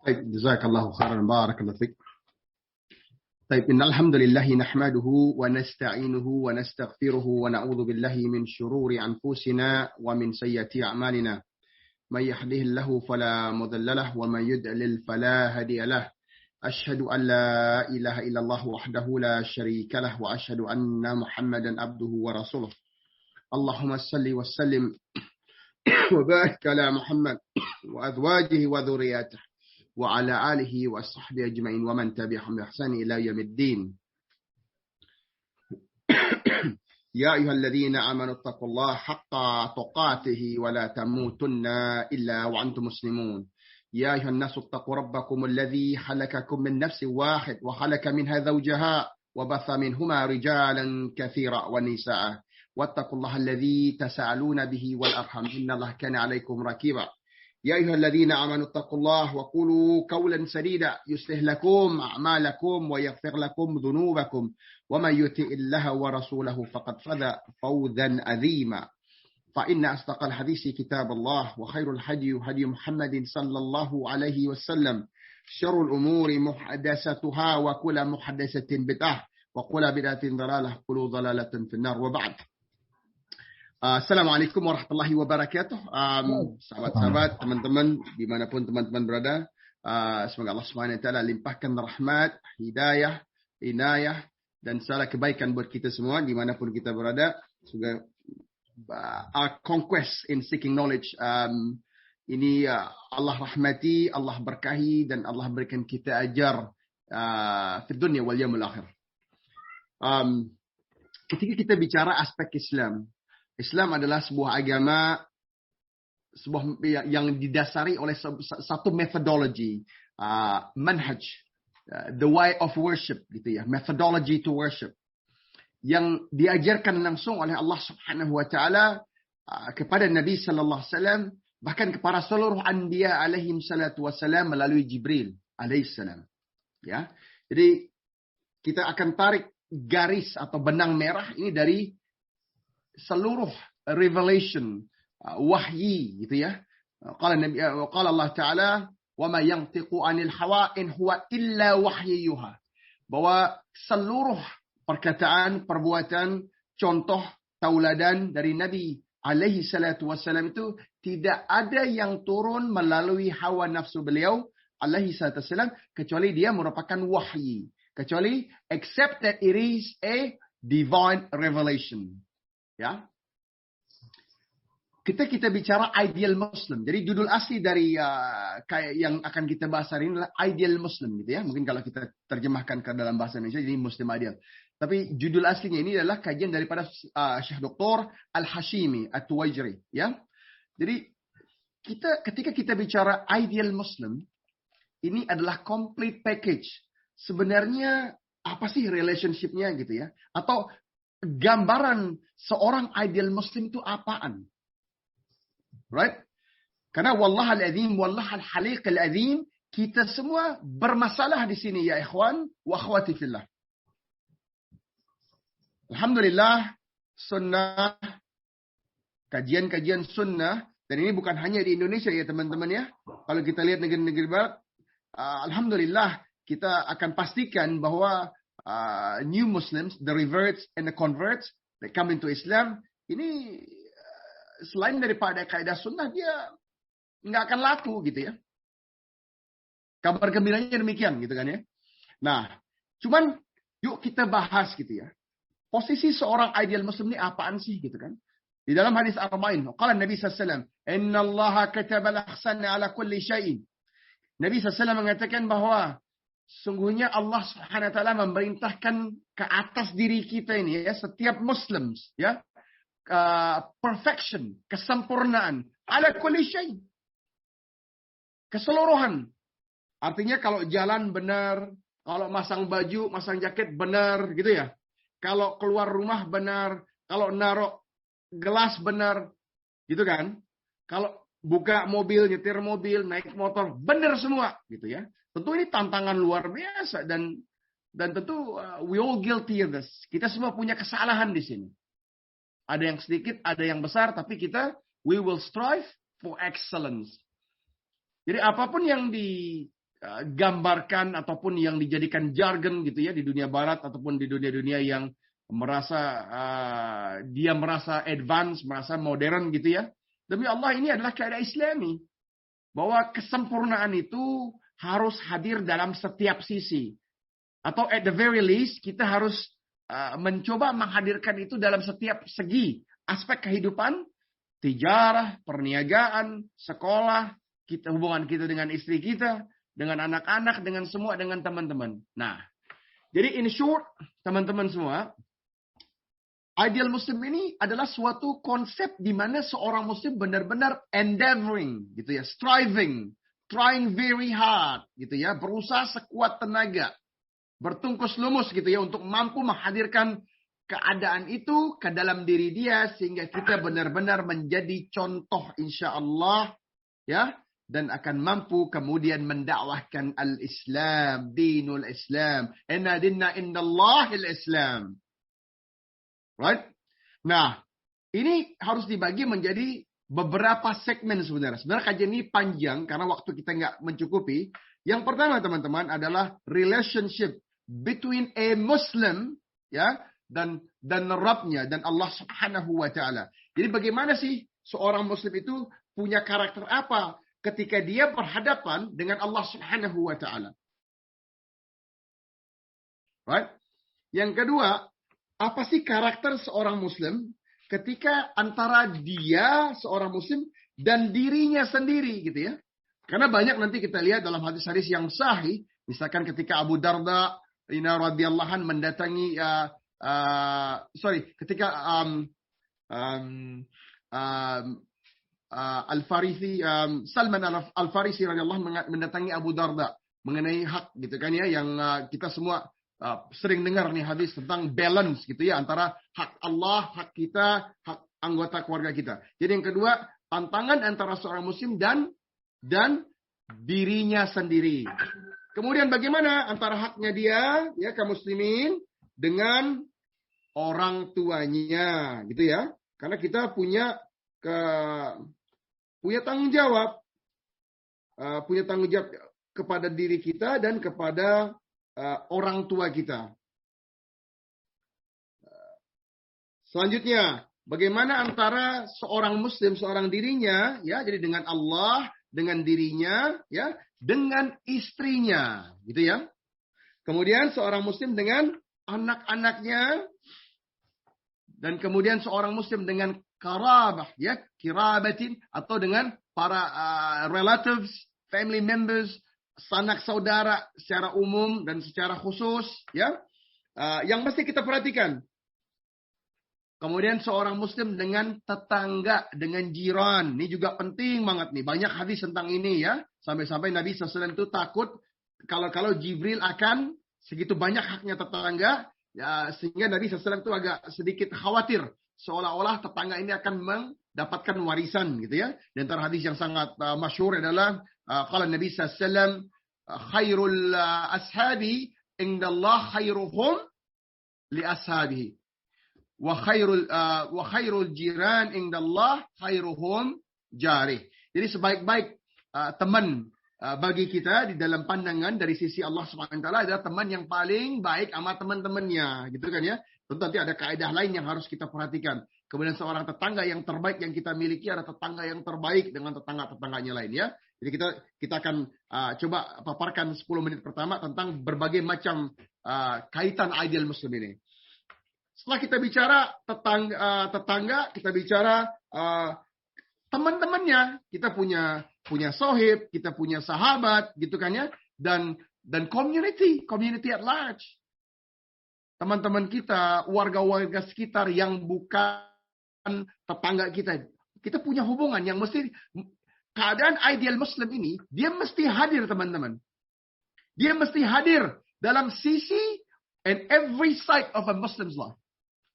طيب جزاك الله خيرا بارك الله فيك. طيب إن الحمد لله نحمده ونستعينه ونستغفره ونعوذ بالله من شرور أنفسنا ومن سيئات أعمالنا. من يهده الله فلا مضل له ومن يضلل فلا هادي له. أشهد أن لا إله إلا الله وحده لا شريك له وأشهد أن محمدا عبده ورسوله. اللهم صل وسلم وبارك على محمد وأزواجه وذرياته وعلى آله وصحبه أجمعين ومن تبعهم بإحسان إلى يوم الدين. يا أيها الذين آمنوا اتقوا الله حق تقاته ولا تموتن إلا وأنتم مسلمون. يا أيها الناس اتقوا ربكم الذي خلقكم من نفس واحد وخلق منها زوجها وبث منهما رجالا كثيرا ونساء واتقوا الله الذي تساءلون به والأرحام إن الله كان عليكم رقيبا. يا أيها الذين آمنوا اتقوا الله وقولوا قولا سديدا يصلح لكم أعمالكم ويغفر لكم ذنوبكم ومن يطع الله ورسوله فقد فاز فوزا عظيما. فإن أصدق الحديث كتاب الله وخير الهدي هدي محمد صلى الله عليه وسلم. شر الأمور محدثاتها وكل محدثة بدعة وكل بدعة ضلالة وكل ضلالة في النار وبعد. Assalamualaikum warahmatullahi wabarakatuh. Sahabat-sahabat, teman-teman, dimanapun teman-teman berada, semoga Allah SWT limpahkan rahmat, hidayah, inayah, dan segala kebaikan buat kita semua, dimanapun kita berada. Semoga our conquest in seeking knowledge, ini Allah rahmati, Allah berkahi, dan Allah berikan kita ajar di dunia wal yaumil akhir. Ketika kita bicara aspek Islam adalah sebuah agama yang didasari oleh satu methodology, manhaj, the way of worship, gitu ya, methodology to worship, yang diajarkan langsung oleh Allah Subhanahu wa taala kepada Nabi sallallahu alaihi wasallam, bahkan kepada seluruh anbiya alaihim salatu wassalam melalui Jibril alaihi salam. Ya. Jadi kita akan tarik garis atau benang merah ini dari seluruh revelation, wahyi, gitu ya. Qala Allah Ta'ala, wa ma yantiqu 'anil hawa in huwa illa wahyuha. Bahwa seluruh perkataan, perbuatan, contoh, tauladan dari Nabi alaihi salatu wassalam itu tidak ada yang turun melalui hawa nafsu beliau alaihi salatu wassalam kecuali dia merupakan wahyi. Kecuali except that it is a divine revelation. Ya, kita bicara ideal Muslim. Jadi judul asli dari kayak yang akan kita bahas hari ini adalah ideal Muslim, gitu ya. Mungkin kalau kita terjemahkan ke dalam bahasa Indonesia jadi Muslim ideal. Tapi judul aslinya ini adalah kajian daripada Syekh Dr. Al-Hashimi At-Tuwaijri, ya. Jadi ketika kita bicara ideal Muslim, ini adalah complete package. Sebenarnya apa sih relationship-nya, gitu ya? Atau gambaran seorang ideal Muslim itu apaan? Right? Karena wallah al-azim, wallah al-haliq al-azim, kita semua bermasalah di sini ya ikhwan wa akhwati fillah. Alhamdulillah, sunnah, kajian-kajian sunnah, dan ini bukan hanya di Indonesia ya teman-teman ya. Kalau kita lihat negeri-negeri barat, alhamdulillah kita akan pastikan bahwa new Muslims, the reverts and the converts that come into Islam, ini selain daripada kaidah sunnah, dia nggak akan laku, gitu ya. Kabar gembiranya demikian, gitu kan ya. Nah, cuman yuk kita bahas, gitu ya. Posisi seorang ideal Muslim ini apaan sih, gitu kan. Di dalam hadis Arba'in, qala Nabi SAW, Inna allaha kataba al-ahsana ala kulli syai'in. Nabi SAW mengatakan bahwa sungguhnya Allah Subhanahu wa taala memerintahkan ke atas diri kita ini ya, setiap Muslims ya, perfection, kesempurnaan, ala kulli syai, keseluruhan. Artinya kalau jalan benar, kalau masang baju, masang jaket benar, gitu ya. Kalau keluar rumah benar, kalau naruh gelas benar, gitu kan. Kalau buka mobil, nyetir mobil, naik motor, benar semua, gitu ya. Tentu ini tantangan luar biasa dan tentu we all guilty of this. Kita semua punya kesalahan di sini. Ada yang sedikit, ada yang besar, tapi we will strive for excellence. Jadi apapun yang gambarkan ataupun yang dijadikan jargon gitu ya di dunia barat ataupun di dunia-dunia yang dia merasa advance, merasa modern gitu ya. Demi Allah, ini adalah kaidah Islami bahwa kesempurnaan itu harus hadir dalam setiap sisi, atau at the very least kita harus mencoba menghadirkan itu dalam setiap segi aspek kehidupan, tijarah, perniagaan, sekolah, hubungan kita dengan istri kita, dengan anak-anak, dengan semua, dengan teman-teman. Nah, jadi in short, teman-teman semua, ideal Muslim ini adalah suatu konsep di mana seorang Muslim benar-benar endeavoring, gitu ya, striving, trying very hard, gitu ya, berusaha sekuat tenaga, bertungkus lumus, gitu ya, untuk mampu menghadirkan keadaan itu ke dalam diri dia sehingga kita benar-benar menjadi contoh, insya Allah, ya, dan akan mampu kemudian mendakwahkan al-Islam, dinul Islam, inna dinna indallahil Islam. Right? Nah, ini harus dibagi menjadi beberapa segmen sebenarnya. Sebenarnya kajian ini panjang karena waktu kita nggak mencukupi. Yang pertama, teman-teman, adalah relationship between a Muslim, ya, dan Rabbnya, dan Allah Subhanahu wa Ta'ala. Jadi bagaimana sih seorang Muslim itu punya karakter apa ketika dia berhadapan dengan Allah Subhanahu wa Ta'ala? Right? Yang kedua, apa sih karakter seorang Muslim ketika antara dia, seorang Muslim, dan dirinya sendiri, gitu ya. Karena banyak nanti kita lihat dalam hadis-hadis yang sahih, misalkan ketika Abu Darda radhiyallahu anhu mendatangi, ketika Al-Farisi, Salman Al-Farisi radhiyallahu anhu mendatangi Abu Darda mengenai hak, gitu kan ya, yang kita semua sering dengar nih hadis tentang balance, gitu ya, antara hak Allah, hak kita, hak anggota keluarga kita. Jadi yang kedua, tantangan antara seorang Muslim dan dirinya sendiri. Kemudian bagaimana antara haknya dia, ya, kaum muslimin, dengan orang tuanya, gitu ya. Karena kita punya tanggung jawab, kepada diri kita dan kepada orang tua kita. Selanjutnya, bagaimana antara seorang Muslim, seorang dirinya, ya, jadi dengan Allah, dengan dirinya, ya, dengan istrinya, gitu ya. Kemudian seorang Muslim dengan anak-anaknya, dan kemudian seorang Muslim dengan karabah, ya, kirabatin, atau dengan para relatives, family members, sanak saudara secara umum dan secara khusus, ya, yang mesti kita perhatikan. Kemudian seorang Muslim dengan tetangga, dengan jiran. Ini juga penting banget nih. Banyak hadis tentang ini, ya. Sampai-sampai Nabi SAW itu takut kalau Jibril akan segitu banyak haknya tetangga, ya, sehingga Nabi SAW itu agak sedikit khawatir. Seolah-olah tetangga ini akan mendapatkan warisan, gitu ya. Di antara hadis yang sangat masyhur adalah qala Nabi SAW, khairul ashabi indallah khairuhum li ashabihi. Wa khairul jiran indallah khairuhum jarih. Jadi sebaik-baik teman bagi kita di dalam pandangan dari sisi Allah Subhanahu wa taala adalah teman yang paling baik sama teman-temannya, gitu kan ya. Tentu nanti ada kaidah lain yang harus kita perhatikan. Kemudian seorang tetangga yang terbaik yang kita miliki ada tetangga yang terbaik dengan tetangga-tetangganya lain, ya. Jadi kita akan coba paparkan 10 menit pertama tentang berbagai macam kaitan ideal Muslim ini. Setelah kita bicara tetangga, kita bicara teman-temannya. Kita punya sohib, kita punya sahabat, gitu kan ya, dan community at large. Teman-teman kita, warga-warga sekitar yang bukan tetangga kita. Kita punya hubungan yang mesti, keadaan ideal Muslim ini, dia mesti hadir, teman-teman. Dia mesti hadir dalam sisi and every side of a Muslim's life.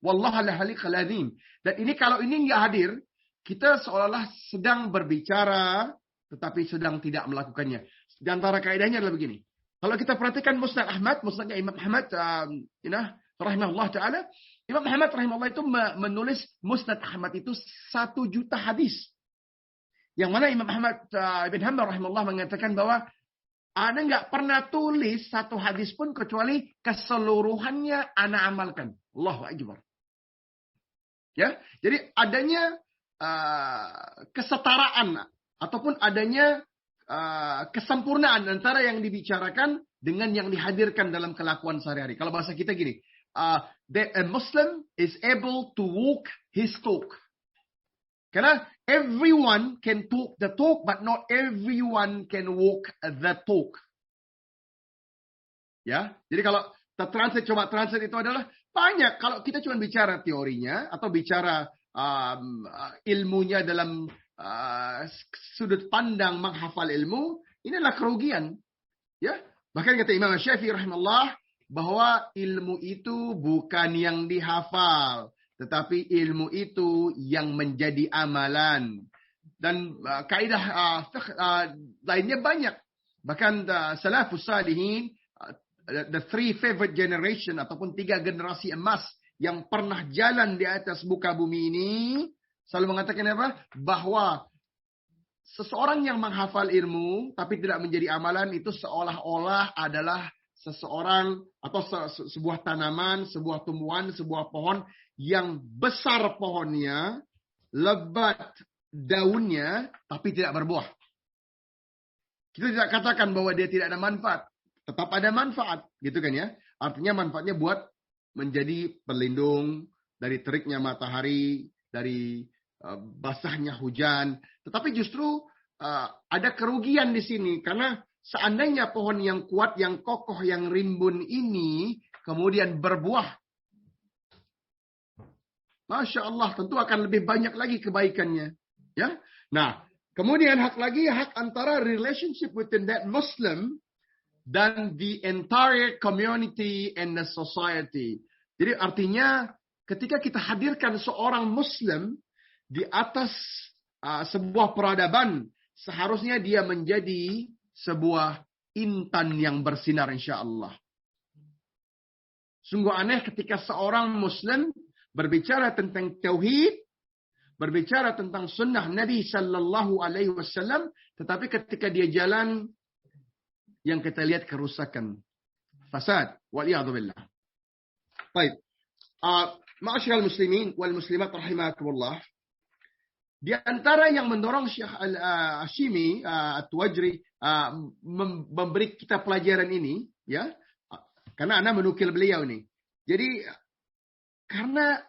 Wallahu al-halikal azim. Dan ini kalau ini nggak hadir, kita seolah-olah sedang berbicara, tetapi sedang tidak melakukannya. Di antara kaidahnya adalah begini. Kalau kita perhatikan Musnad Ahmad, Musnadnya Imam Ahmad, rahimahullah ta'ala, Imam Ahmad rahimahullah itu menulis Musnad Ahmad itu 1 juta hadis. Yang mana Imam Ahmad bin Hanbal rahimahullah mengatakan bahwa Ana nggak pernah tulis satu hadis pun kecuali keseluruhannya ana amalkan. Allahu Akbar. Ya, jadi adanya kesetaraan ataupun adanya kesempurnaan antara yang dibicarakan dengan yang dihadirkan dalam kelakuan sehari-hari. Kalau bahasa kita gini, a Muslim is able to walk his talk. Karena everyone can talk the talk, but not everyone can walk the talk. Ya, jadi kalau translate itu adalah banyak. Kalau kita cuma bicara teorinya atau bicara ilmunya dalam sudut pandang menghafal ilmu, ini adalah kerugian. Ya, bahkan kata Imam Syafi'i rahimahullah bahwa ilmu itu bukan yang dihafal, tetapi ilmu itu yang menjadi amalan. Dan kaidah lainnya banyak. Bahkan salafus salihin, the three favorite generation ataupun 3 generasi emas yang pernah jalan di atas muka bumi ini selalu mengatakan apa? Bahwa seseorang yang menghafal ilmu tapi tidak menjadi amalan itu seolah-olah adalah seseorang atau sebuah tanaman, sebuah tumbuhan, sebuah pohon yang besar pohonnya, lebat daunnya, tapi tidak berbuah. Kita tidak katakan bahwa dia tidak ada manfaat. Tetap ada manfaat, gitu kan ya. Artinya manfaatnya buat menjadi pelindung dari teriknya matahari, dari basahnya hujan. Tetapi justru ada kerugian di sini karena seandainya pohon yang kuat, yang kokoh, yang rimbun ini kemudian berbuah, Masya Allah, tentu akan lebih banyak lagi kebaikannya. Ya, nah, kemudian hak antara relationship within that Muslim dan the entire community and the society. Jadi artinya ketika kita hadirkan seorang Muslim di atas sebuah peradaban, seharusnya dia menjadi sebuah intan yang bersinar insya Allah. Sungguh aneh ketika seorang Muslim berbicara tentang tauhid, berbicara tentang sunnah Nabi Sallallahu Alaihi Wasallam, tetapi ketika dia jalan, yang kita lihat kerusakan, fasad, waliyadzubillah. Baik, ma'asyiral muslimin wal muslimat rahimakumullah. Di antara yang mendorong Syekh Al-Hashimi At-Tuwajri memberi kita pelajaran ini, ya, karena Anda menukil beliau nih. Jadi karena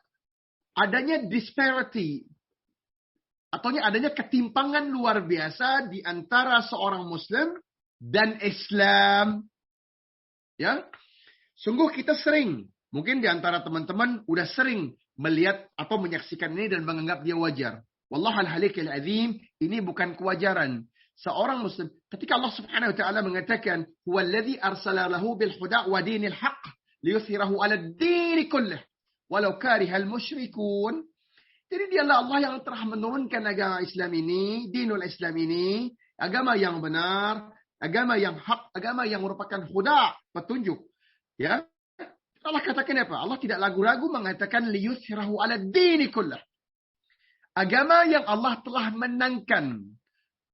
adanya disparity atau adanya ketimpangan luar biasa di antara seorang Muslim dan Islam, ya, sungguh kita sering, mungkin di antara teman-teman udah sering melihat atau menyaksikan ini dan menganggap dia wajar. Wallahul halikil azim, ini bukan kewajaran. Seorang Muslim, ketika Allah Subhanahu wa taala mengatakan, "Huwallazi arsala lahu bil huda wa dinil haqq liyuthhirahu 'ala ad-din kullih, walau karihal musyrikun." Jadi dialah Allah yang telah menurunkan agama Islam ini, dinul Islam ini, agama yang benar, agama yang hak, agama yang merupakan huda, petunjuk. Ya, Allah katakan apa? Allah tidak ragu-ragu mengatakan liyuthhirahu 'ala ad-din kullah. Agama yang Allah telah menangkan.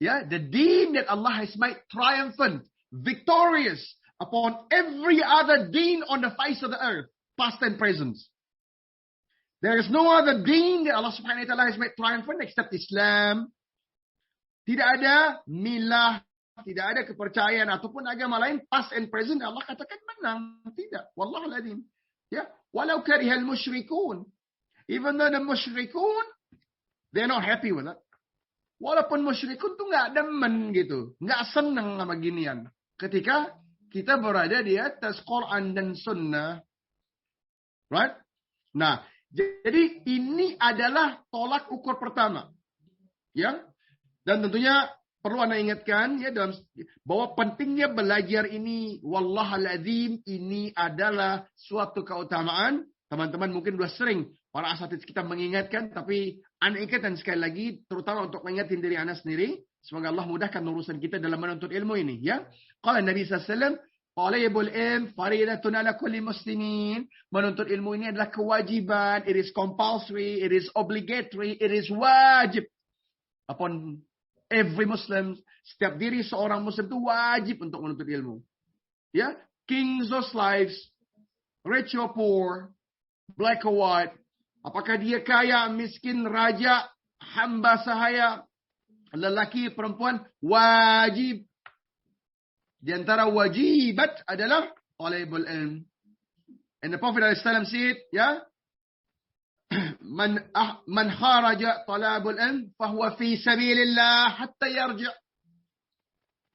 Ya, the deen that Allah has made triumphant, victorious upon every other deen on the face of the earth, past and present. There is no other deen that Allah Subhanahu wa taala has made triumphant except Islam. Tidak ada milah, tidak ada kepercayaan ataupun agama lain past and present Allah katakan menang. Tidak. Wallahul adzim. Ya, walau karihal musyrikun. Even though the musyrikun, they're not happy with it. Walaupun musyrikun tuh nggak demen gitu, nggak seneng sama ginian. Ketika kita berada di atas Quran dan Sunnah, right? Nah, jadi ini adalah tolak ukur pertama, ya. Dan tentunya perlu Anda ingatkan ya dalam bahwa pentingnya belajar ini, wallahul azim, ini adalah suatu keutamaan. Teman-teman mungkin sudah sering para asatidz kita mengingatkan, tapi Anda ingatkan sekali lagi, terutama untuk mengingatkan diri Anda sendiri. Semoga Allah mudahkan urusan kita dalam menuntut ilmu ini. Ya, Qala Nabi SAW, talabul ilm faridatun ala kulli muslimin. Menuntut ilmu ini adalah kewajiban. It is compulsory, it is obligatory, it is wajib upon every Muslim, setiap diri seorang Muslim itu wajib untuk menuntut ilmu. Ya, kings or slaves, rich or poor, black or white, apakah dia kaya, miskin, raja, hamba sahaya, lelaki, perempuan, wajib. Di antara wajibat adalah talabul ilm. And the Prophet ﷺ said, ya, man kharaja talabul ilm fahuwa fi sabilillah hatta yarji'.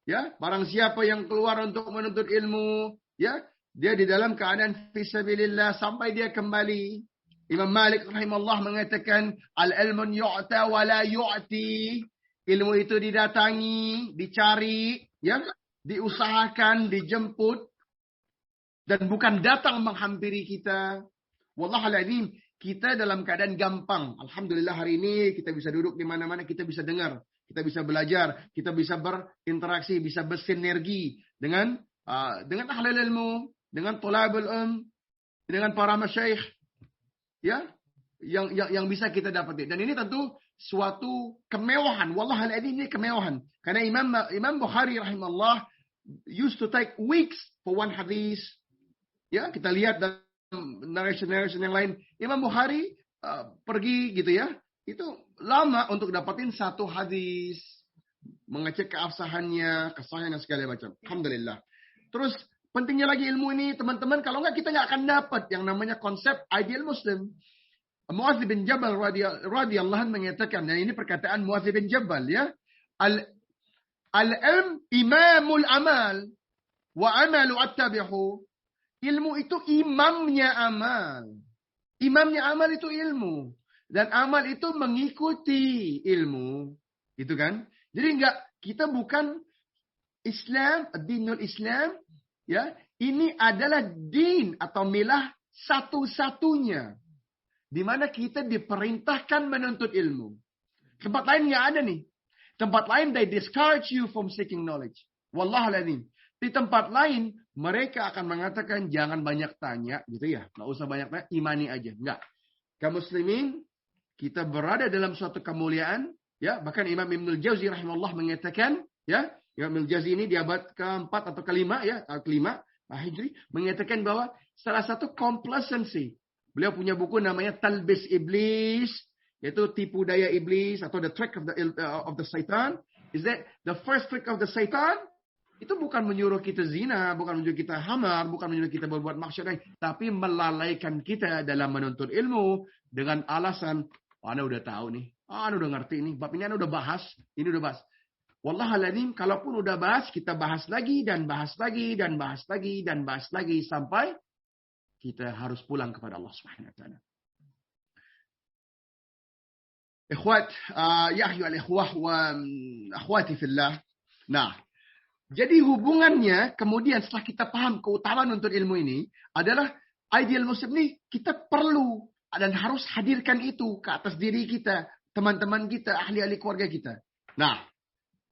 Ya, barang siapa yang keluar untuk menuntut ilmu, ya, dia di dalam keadaan fi sabilillah sampai dia kembali. Imam Malik rahimahullah mengatakan, al-ilmun yu'ta wa la yu'ti. Ilmu itu didatangi, dicari, ya, diusahakan, dijemput, dan bukan datang menghampiri kita. Wallahualadzim, kita dalam keadaan gampang. Alhamdulillah hari ini kita bisa duduk di mana-mana, kita bisa dengar, kita bisa belajar, kita bisa berinteraksi, bisa bersinergi dengan ahlul ilmu, dengan thalabul ilm, dengan para masyayikh, ya, yang bisa kita dapati. Dan ini tentu suatu kemewahan. Wallahualadzim, ini kemewahan. Karena Imam Bukhari rahimahullah used to take weeks for one hadis. Ya, kita lihat dalam narration yang lain, Imam Bukhari pergi gitu ya, itu lama untuk dapatin satu hadis, mengecek keabsahannya, kesahihan dan segala macam. Alhamdulillah. Terus pentingnya lagi ilmu ini, teman-teman, kalau enggak kita nggak akan dapat yang namanya konsep ideal Muslim. Muadz bin Jabal radhiyallahu anhu mengatakan, dan ini perkataan Muadz bin Jabal, ya, al-ilm imamul amal wa amalu attabi'hu. Ilmu itu imamnya amal. Imamnya amal itu ilmu. Dan amal itu mengikuti ilmu. Gitu kan? Jadi kita bukan Islam, dinul Islam. Ya, ini adalah din atau milah satu-satunya. Di mana kita diperintahkan menuntut ilmu. Tempat lain nggak ada nih. Tempat lain they discourage you from seeking knowledge. Wallahualadzim. Di tempat lain, mereka akan mengatakan jangan banyak tanya, gitu ya. Nggak usah banyak tanya, imani aja. Enggak. Kaum muslimin, kita berada dalam suatu kemuliaan, ya. Bahkan Imam Ibnul Jauzi rahimahullah mengatakan, ya, Imam Ibnul Jauzi ini di abad keempat atau kelima, ya, kelima Hijri, mengatakan bahwa salah satu complacency. Beliau punya buku namanya Talbis Iblis, yaitu tipu daya iblis atau the trick of the Satan. Is that the first trick of the Satan? Itu bukan menyuruh kita zina, bukan menyuruh kita hamar, bukan menyuruh kita berbuat maksiat, tapi melalaikan kita dalam menuntut ilmu dengan alasan, Ana udah tahu nih, Ana udah ngerti nih, bab ini Ana udah bahas, ini udah bahas. Wallahualadzim, kalaupun udah bahas, kita bahas lagi dan bahas lagi dan bahas lagi dan bahas lagi sampai kita harus pulang kepada Allah Subhanahu wa taala. Ikhwat, ya ayyuhal ikhwah wa akhwati fillah. Nah, jadi hubungannya kemudian setelah kita paham keutamaan untuk ilmu ini adalah ideal Muslim ini kita perlu dan harus hadirkan itu ke atas diri kita, teman-teman kita, ahli-ahli keluarga kita. Nah,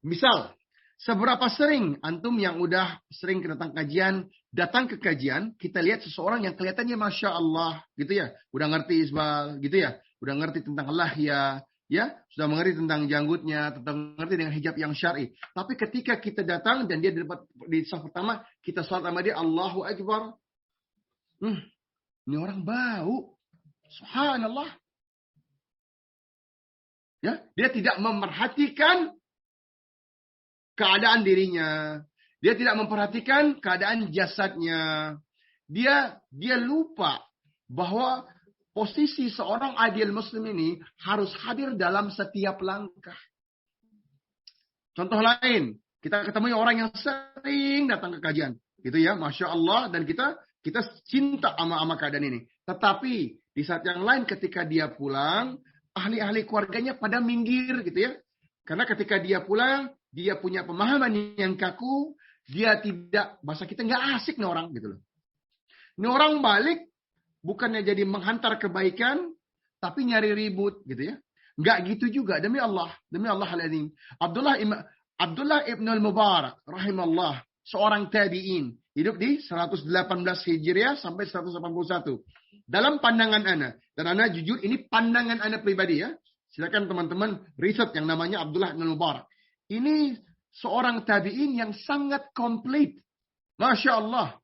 misal seberapa sering antum yang udah sering datang ke kajian, kita lihat seseorang yang kelihatannya Masya Allah, gitu ya, udah ngerti isbal, gitu ya, udah ngerti tentang lahya, ya, sudah mengerti tentang janggutnya, tentang mengerti dengan hijab yang syar'i. Tapi ketika kita datang dan dia di saf pertama, kita salat sama dia, Allahu Akbar. Ini orang bau. Subhanallah. Ya, dia tidak memperhatikan keadaan dirinya. Dia tidak memperhatikan keadaan jasadnya. Dia lupa bahwa posisi seorang ideal Muslim ini harus hadir dalam setiap langkah. Contoh lain, kita ketemu orang yang sering datang ke kajian, gitu ya, Masya Allah, dan kita cinta sama keadaan ini. Tetapi di saat yang lain ketika dia pulang, ahli-ahli keluarganya pada minggir, gitu ya. Karena ketika dia pulang, dia punya pemahaman yang kaku, dia tidak, bahasa kita nggak asik nih orang, gitu loh. Ini orang balik, bukannya jadi menghantar kebaikan, tapi nyari ribut, gitu ya. Nggak gitu juga, demi Allah al-Azim. Abdullah ibn al-Mubarak, rahimahullah, seorang tabi'in, hidup di 118 Hijriah sampai 181. Dalam pandangan ana, dan ana jujur, ini pandangan ana pribadi ya. Silakan teman-teman riset yang namanya Abdullah ibn al-Mubarak. Ini seorang tabi'in yang sangat komplit. Masya Allah.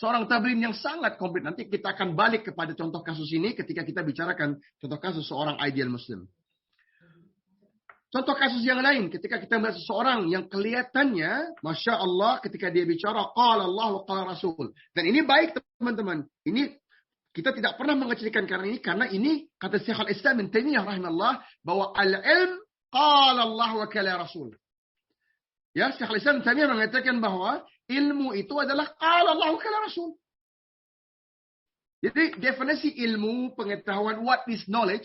Seorang tabi'in yang sangat komplit. Nanti kita akan balik kepada contoh kasus ini ketika kita bicarakan contoh kasus seorang ideal Muslim. Contoh kasus yang lain, ketika kita melihat seseorang yang kelihatannya, Masya Allah, ketika dia bicara, Qala Allah wa Qala Rasul. Dan ini baik, teman-teman. Ini kita tidak pernah mengecilkan karena ini kata Syekhul Islam Ibnu Taimiyah rahimahullah, bahwa al-ilm Qala Allah wa Qala Rasul. Ya, Syekhul Islam Ibnu Taimiyah mengatakan bahwa ilmu itu adalah Qala Allah wa Qala Rasul. Jadi definisi ilmu, pengetahuan, what is knowledge,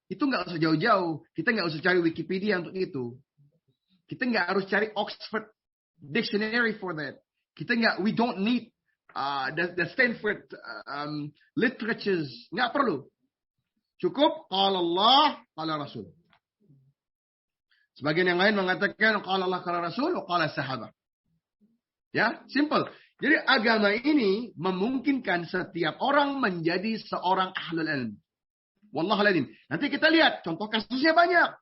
itu nggak usah jauh-jauh. Kita nggak usah cari Wikipedia untuk itu. Kita nggak harus cari Oxford Dictionary for that. We don't need the Stanford literatures. Nggak perlu. Cukup qala Allah, qala Rasul. Sebagian yang lain mengatakan qala Allah, qala Rasul, qala sahabat. Ya, simple. Jadi agama ini memungkinkan setiap orang menjadi seorang ahlul ilm. Wallahualam. Nanti kita lihat contoh kasusnya banyak.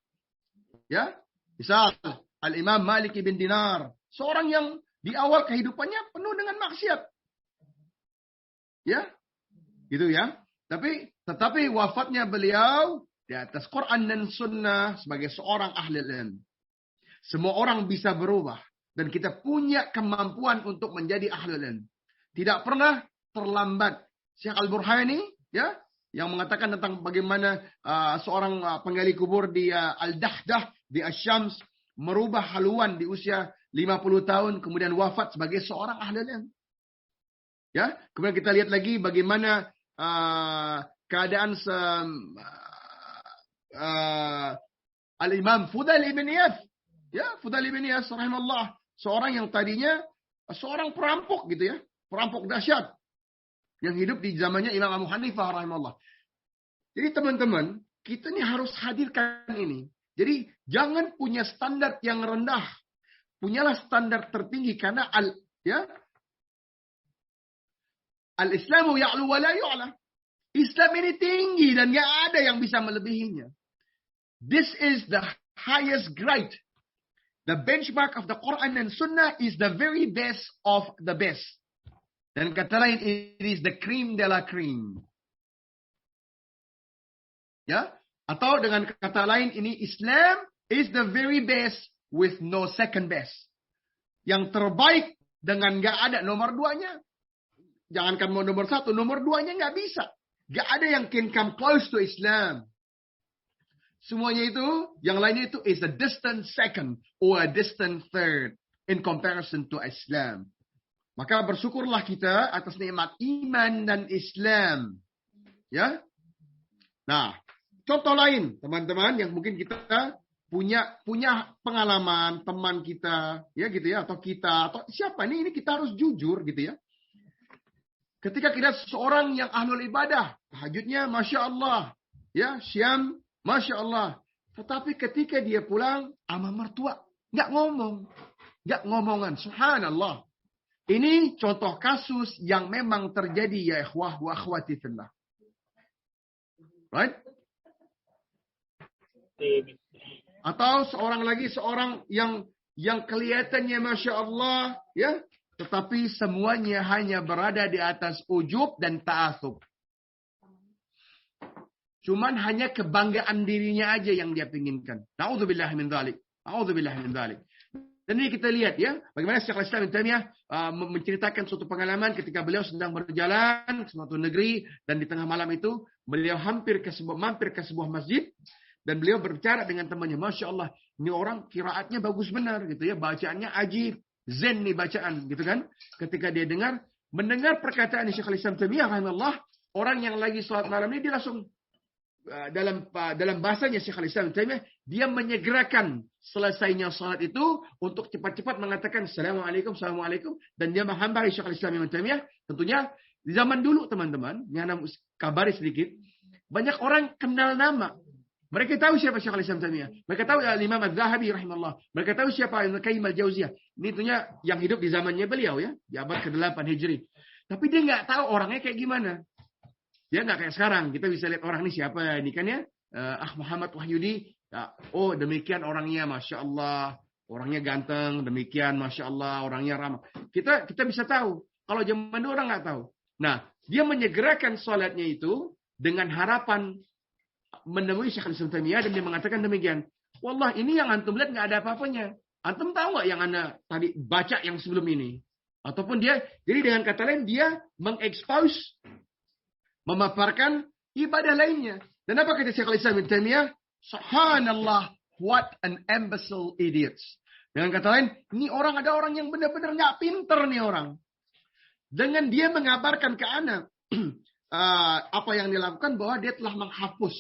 Ya, misal Al-Imam Malik bin Dinar, seorang yang di awal kehidupannya penuh dengan maksiat. Ya, gitu ya. Tetapi wafatnya beliau di atas Quran dan Sunnah sebagai seorang ahli ilmu. Semua orang bisa berubah dan kita punya kemampuan untuk menjadi ahli ilmu. Tidak pernah terlambat. Syekh Al-Burhani, ya, yang mengatakan tentang bagaimana seorang penggali kubur di Al-Dahdah di Asy-Syams merubah haluan di usia 50 tahun kemudian wafat sebagai seorang ahli ilmu. Ya, kemudian kita lihat lagi bagaimana keadaan Al-Imam Fudail ibn Iyadh. Ya, Fudail ibn Iyadh rahimahullah, seorang yang tadinya seorang perampok gitu ya, perampok dahsyat yang hidup di zamannya Imam Abu Hanifah rahimahullah. Jadi teman-teman, kita ini harus hadirkan ini. Jadi jangan punya standar yang rendah. Punyalah standar tertinggi karena Al-Islamu ya'lu wa la yu'la. Islam ini tinggi dan gak ada yang bisa melebihinya. This is the highest grade. The benchmark of the Quran and Sunnah is the very best of the best. Dan kata lain, it is the cream de la cream. Ya, atau dengan kata lain ini Islam is the very best with no second best. Yang terbaik dengan gak ada nomor duanya. Jangankan mau nomor satu, nomor duanya gak bisa. Gak ada yang can come close to Islam. Semuanya itu, yang lainnya itu is a distant second or a distant third in comparison to Islam. Maka bersyukurlah kita atas nikmat iman dan Islam. Ya. Nah, contoh lain, teman-teman, yang mungkin kita punya pengalaman teman kita, ya gitu ya, atau kita atau siapa ini kita harus jujur gitu ya. Ketika kita seorang yang ahlul ibadah, tahajudnya Masya Allah, ya, syam Masya Allah. Tetapi ketika dia pulang sama mertua, nggak ngomongan, subhanallah. Ini contoh kasus yang memang terjadi ya ikhwah wa akhwati fillah. Right? Atau seorang yang kelihatannya Masya Allah, ya, tetapi semuanya hanya berada di atas ujub dan ta'assub. Cuman hanya kebanggaan dirinya aja yang dia pinginkan. Na'udzubillah min dzalik. Na'udzubillah min dzalik. Dan ini kita lihat ya, bagaimana Syekhul Islam Ibnu Taimiyah menceritakan suatu pengalaman ketika beliau sedang berjalan ke suatu negeri dan di tengah malam itu beliau mampir ke sebuah masjid dan beliau berbicara dengan temannya, Masya Allah, ini orang qiraatnya bagus benar gitu ya, bacaannya ajib, zen nih bacaan gitu kan. Ketika dia mendengar perkataan Syekhul Islam Ibnu Taimiyah rahimahullah, orang yang lagi sholat malam ini dia langsung dalam bahasanya Syekhul Islam Ibnu Taimiyah, dia menyegerakan selesainya salat itu untuk cepat-cepat mengatakan Assalamualaikum dan dia menghampiri Syekhul Islam Ibnu Taimiyah. Tentunya di zaman dulu teman-teman, yang kabari sedikit, banyak orang kenal nama. Mereka tahu siapa Syekhul Islam Ibnu Taimiyah. Mereka tahu Imam Az-Zahabi rahimahullah. Mereka tahu siapa Ibnu Qayyim Al-Jauziyah. Ini tentunya yang hidup di zamannya beliau ya, di abad ke-8 Hijri. Tapi dia nggak tahu orangnya kayak gimana. Dia nggak kayak sekarang. Kita bisa lihat orang ini siapa ini kan ya. Muhammad Wahyudi Oh, demikian orangnya, Masya Allah. Orangnya ganteng, demikian, Masya Allah, orangnya ramah. Kita bisa tahu. Kalau zaman dulu orang nggak tahu. Nah, dia menyegerakan sholatnya itu dengan harapan menemui Syekh Islam Taimiyah dan dia mengatakan demikian. Wallah, ini yang antum lihat nggak ada apa-apanya. Antum tahu nggak yang anda tadi baca yang sebelum ini? Ataupun dia, jadi dengan kata lain, dia mengekspos, memaparkan ibadah lainnya. Dan apa kata Syekh Islam Taimiyah? Subhanallah, what an imbecile idiots. Dengan kata lain, ini ada orang yang benar-benar nggak pinter nih orang. Dengan dia mengabarkan ke anak apa yang dilakukan bahwa dia telah menghapus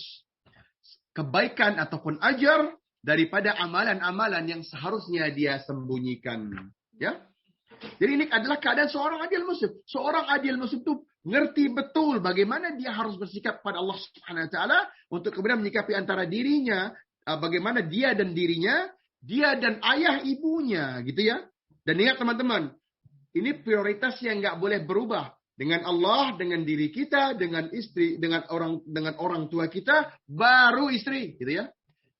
kebaikan ataupun ajar daripada amalan-amalan yang seharusnya dia sembunyikan. Ya, jadi ini adalah keadaan seorang adil muslim. Seorang adil muslim itu ngerti betul bagaimana dia harus bersikap pada Allah Subhanahu Wa Taala untuk kemudian menyikapi antara dirinya, bagaimana dia dan dirinya, dia dan ayah ibunya, gitu ya. Dan ingat teman-teman, ini prioritas yang nggak boleh berubah. Dengan Allah, dengan diri kita, dengan istri, dengan orang tua kita, baru istri, gitu ya.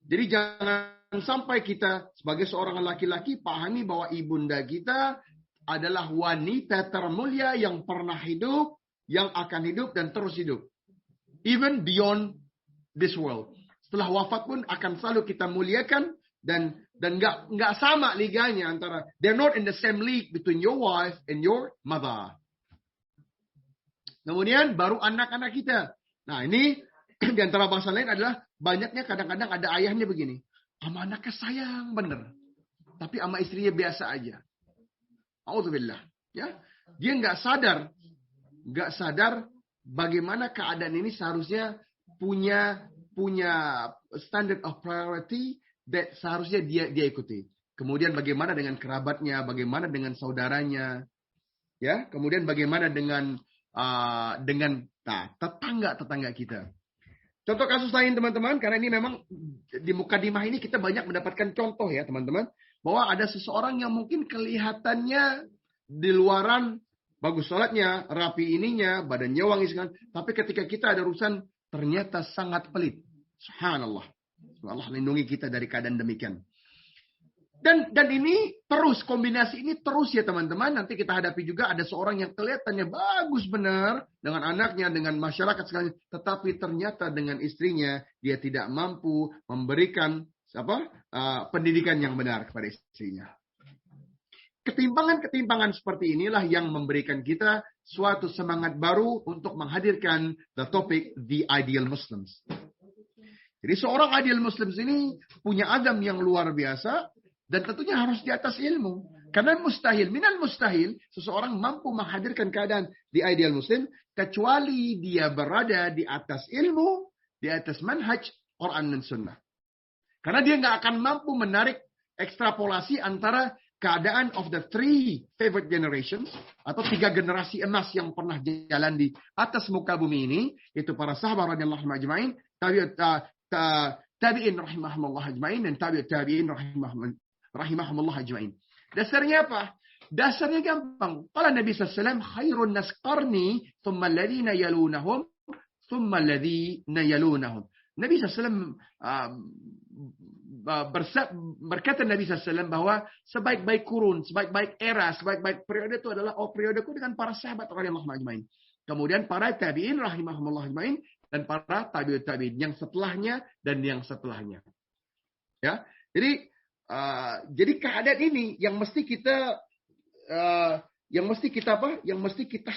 Jadi jangan sampai kita sebagai seorang laki-laki pahami bahwa ibunda kita adalah wanita termulia yang pernah hidup, yang akan hidup dan terus hidup. Even beyond this world. Setelah wafat pun akan selalu kita muliakan dan nggak sama liganya antara, they're not in the same league between your wife and your mother. Kemudian baru anak-anak kita. Nah, ini di antara bahasa lain adalah banyaknya kadang-kadang ada ayahnya begini. Sama anaknya sayang bener. Tapi sama istrinya biasa aja. Auzubillah. Ya, dia nggak sadar bagaimana keadaan ini seharusnya punya standard of priority that seharusnya dia ikuti. Kemudian bagaimana dengan kerabatnya, bagaimana dengan saudaranya, ya. Kemudian bagaimana dengan tetangga kita. Contoh kasus lain teman-teman, karena ini memang di mukadimah ini kita banyak mendapatkan contoh ya teman-teman, bahwa ada seseorang yang mungkin kelihatannya di luaran bagus sholatnya, rapi ininya, badannya wangi sekali, tapi ketika kita ada urusan ternyata sangat pelit. Subhanallah. Allah lindungi kita dari keadaan demikian. Dan ini terus, kombinasi ini terus ya teman-teman. Nanti kita hadapi juga ada seorang yang kelihatannya bagus benar dengan anaknya, dengan masyarakat sekalian, tetapi ternyata dengan istrinya dia tidak mampu memberikan pendidikan yang benar kepada istrinya. Ketimpangan-ketimpangan seperti inilah yang memberikan kita suatu semangat baru untuk menghadirkan the topic the ideal Muslims. Jadi seorang ideal Muslims ini punya azam yang luar biasa. Dan tentunya harus di atas ilmu. Karena minal mustahil, seseorang mampu menghadirkan keadaan di ideal muslim, kecuali dia berada di atas ilmu, di atas manhaj, Quran dan Sunnah. Karena dia nggak akan mampu menarik ekstrapolasi antara keadaan of the three favorite generations, atau 3 generasi emas yang pernah jalan di atas muka bumi ini, itu para sahabat radhiyallahu ajma'in, tabi'in rahimahumullah ajma'in, dan tabi'in rahimahumullah ajma'in. Dasarnya apa? Dasarnya gampang. Qala Nabi SAW, khairun nas qarni, thumma alladhina yalunahum, thumma alladhina yalunahum. Nabi SAW berkata Nabi SAW bahwa sebaik-baik kurun, sebaik-baik era, sebaik-baik periode itu adalah periodeku dengan para sahabat radhiyallahu ajma'in. Kemudian para tabi'in rahimahumullah ajma'in, dan para tabi'ut tabi'in yang setelahnya dan yang setelahnya. Ya. Jadi keadaan ini yang mesti kita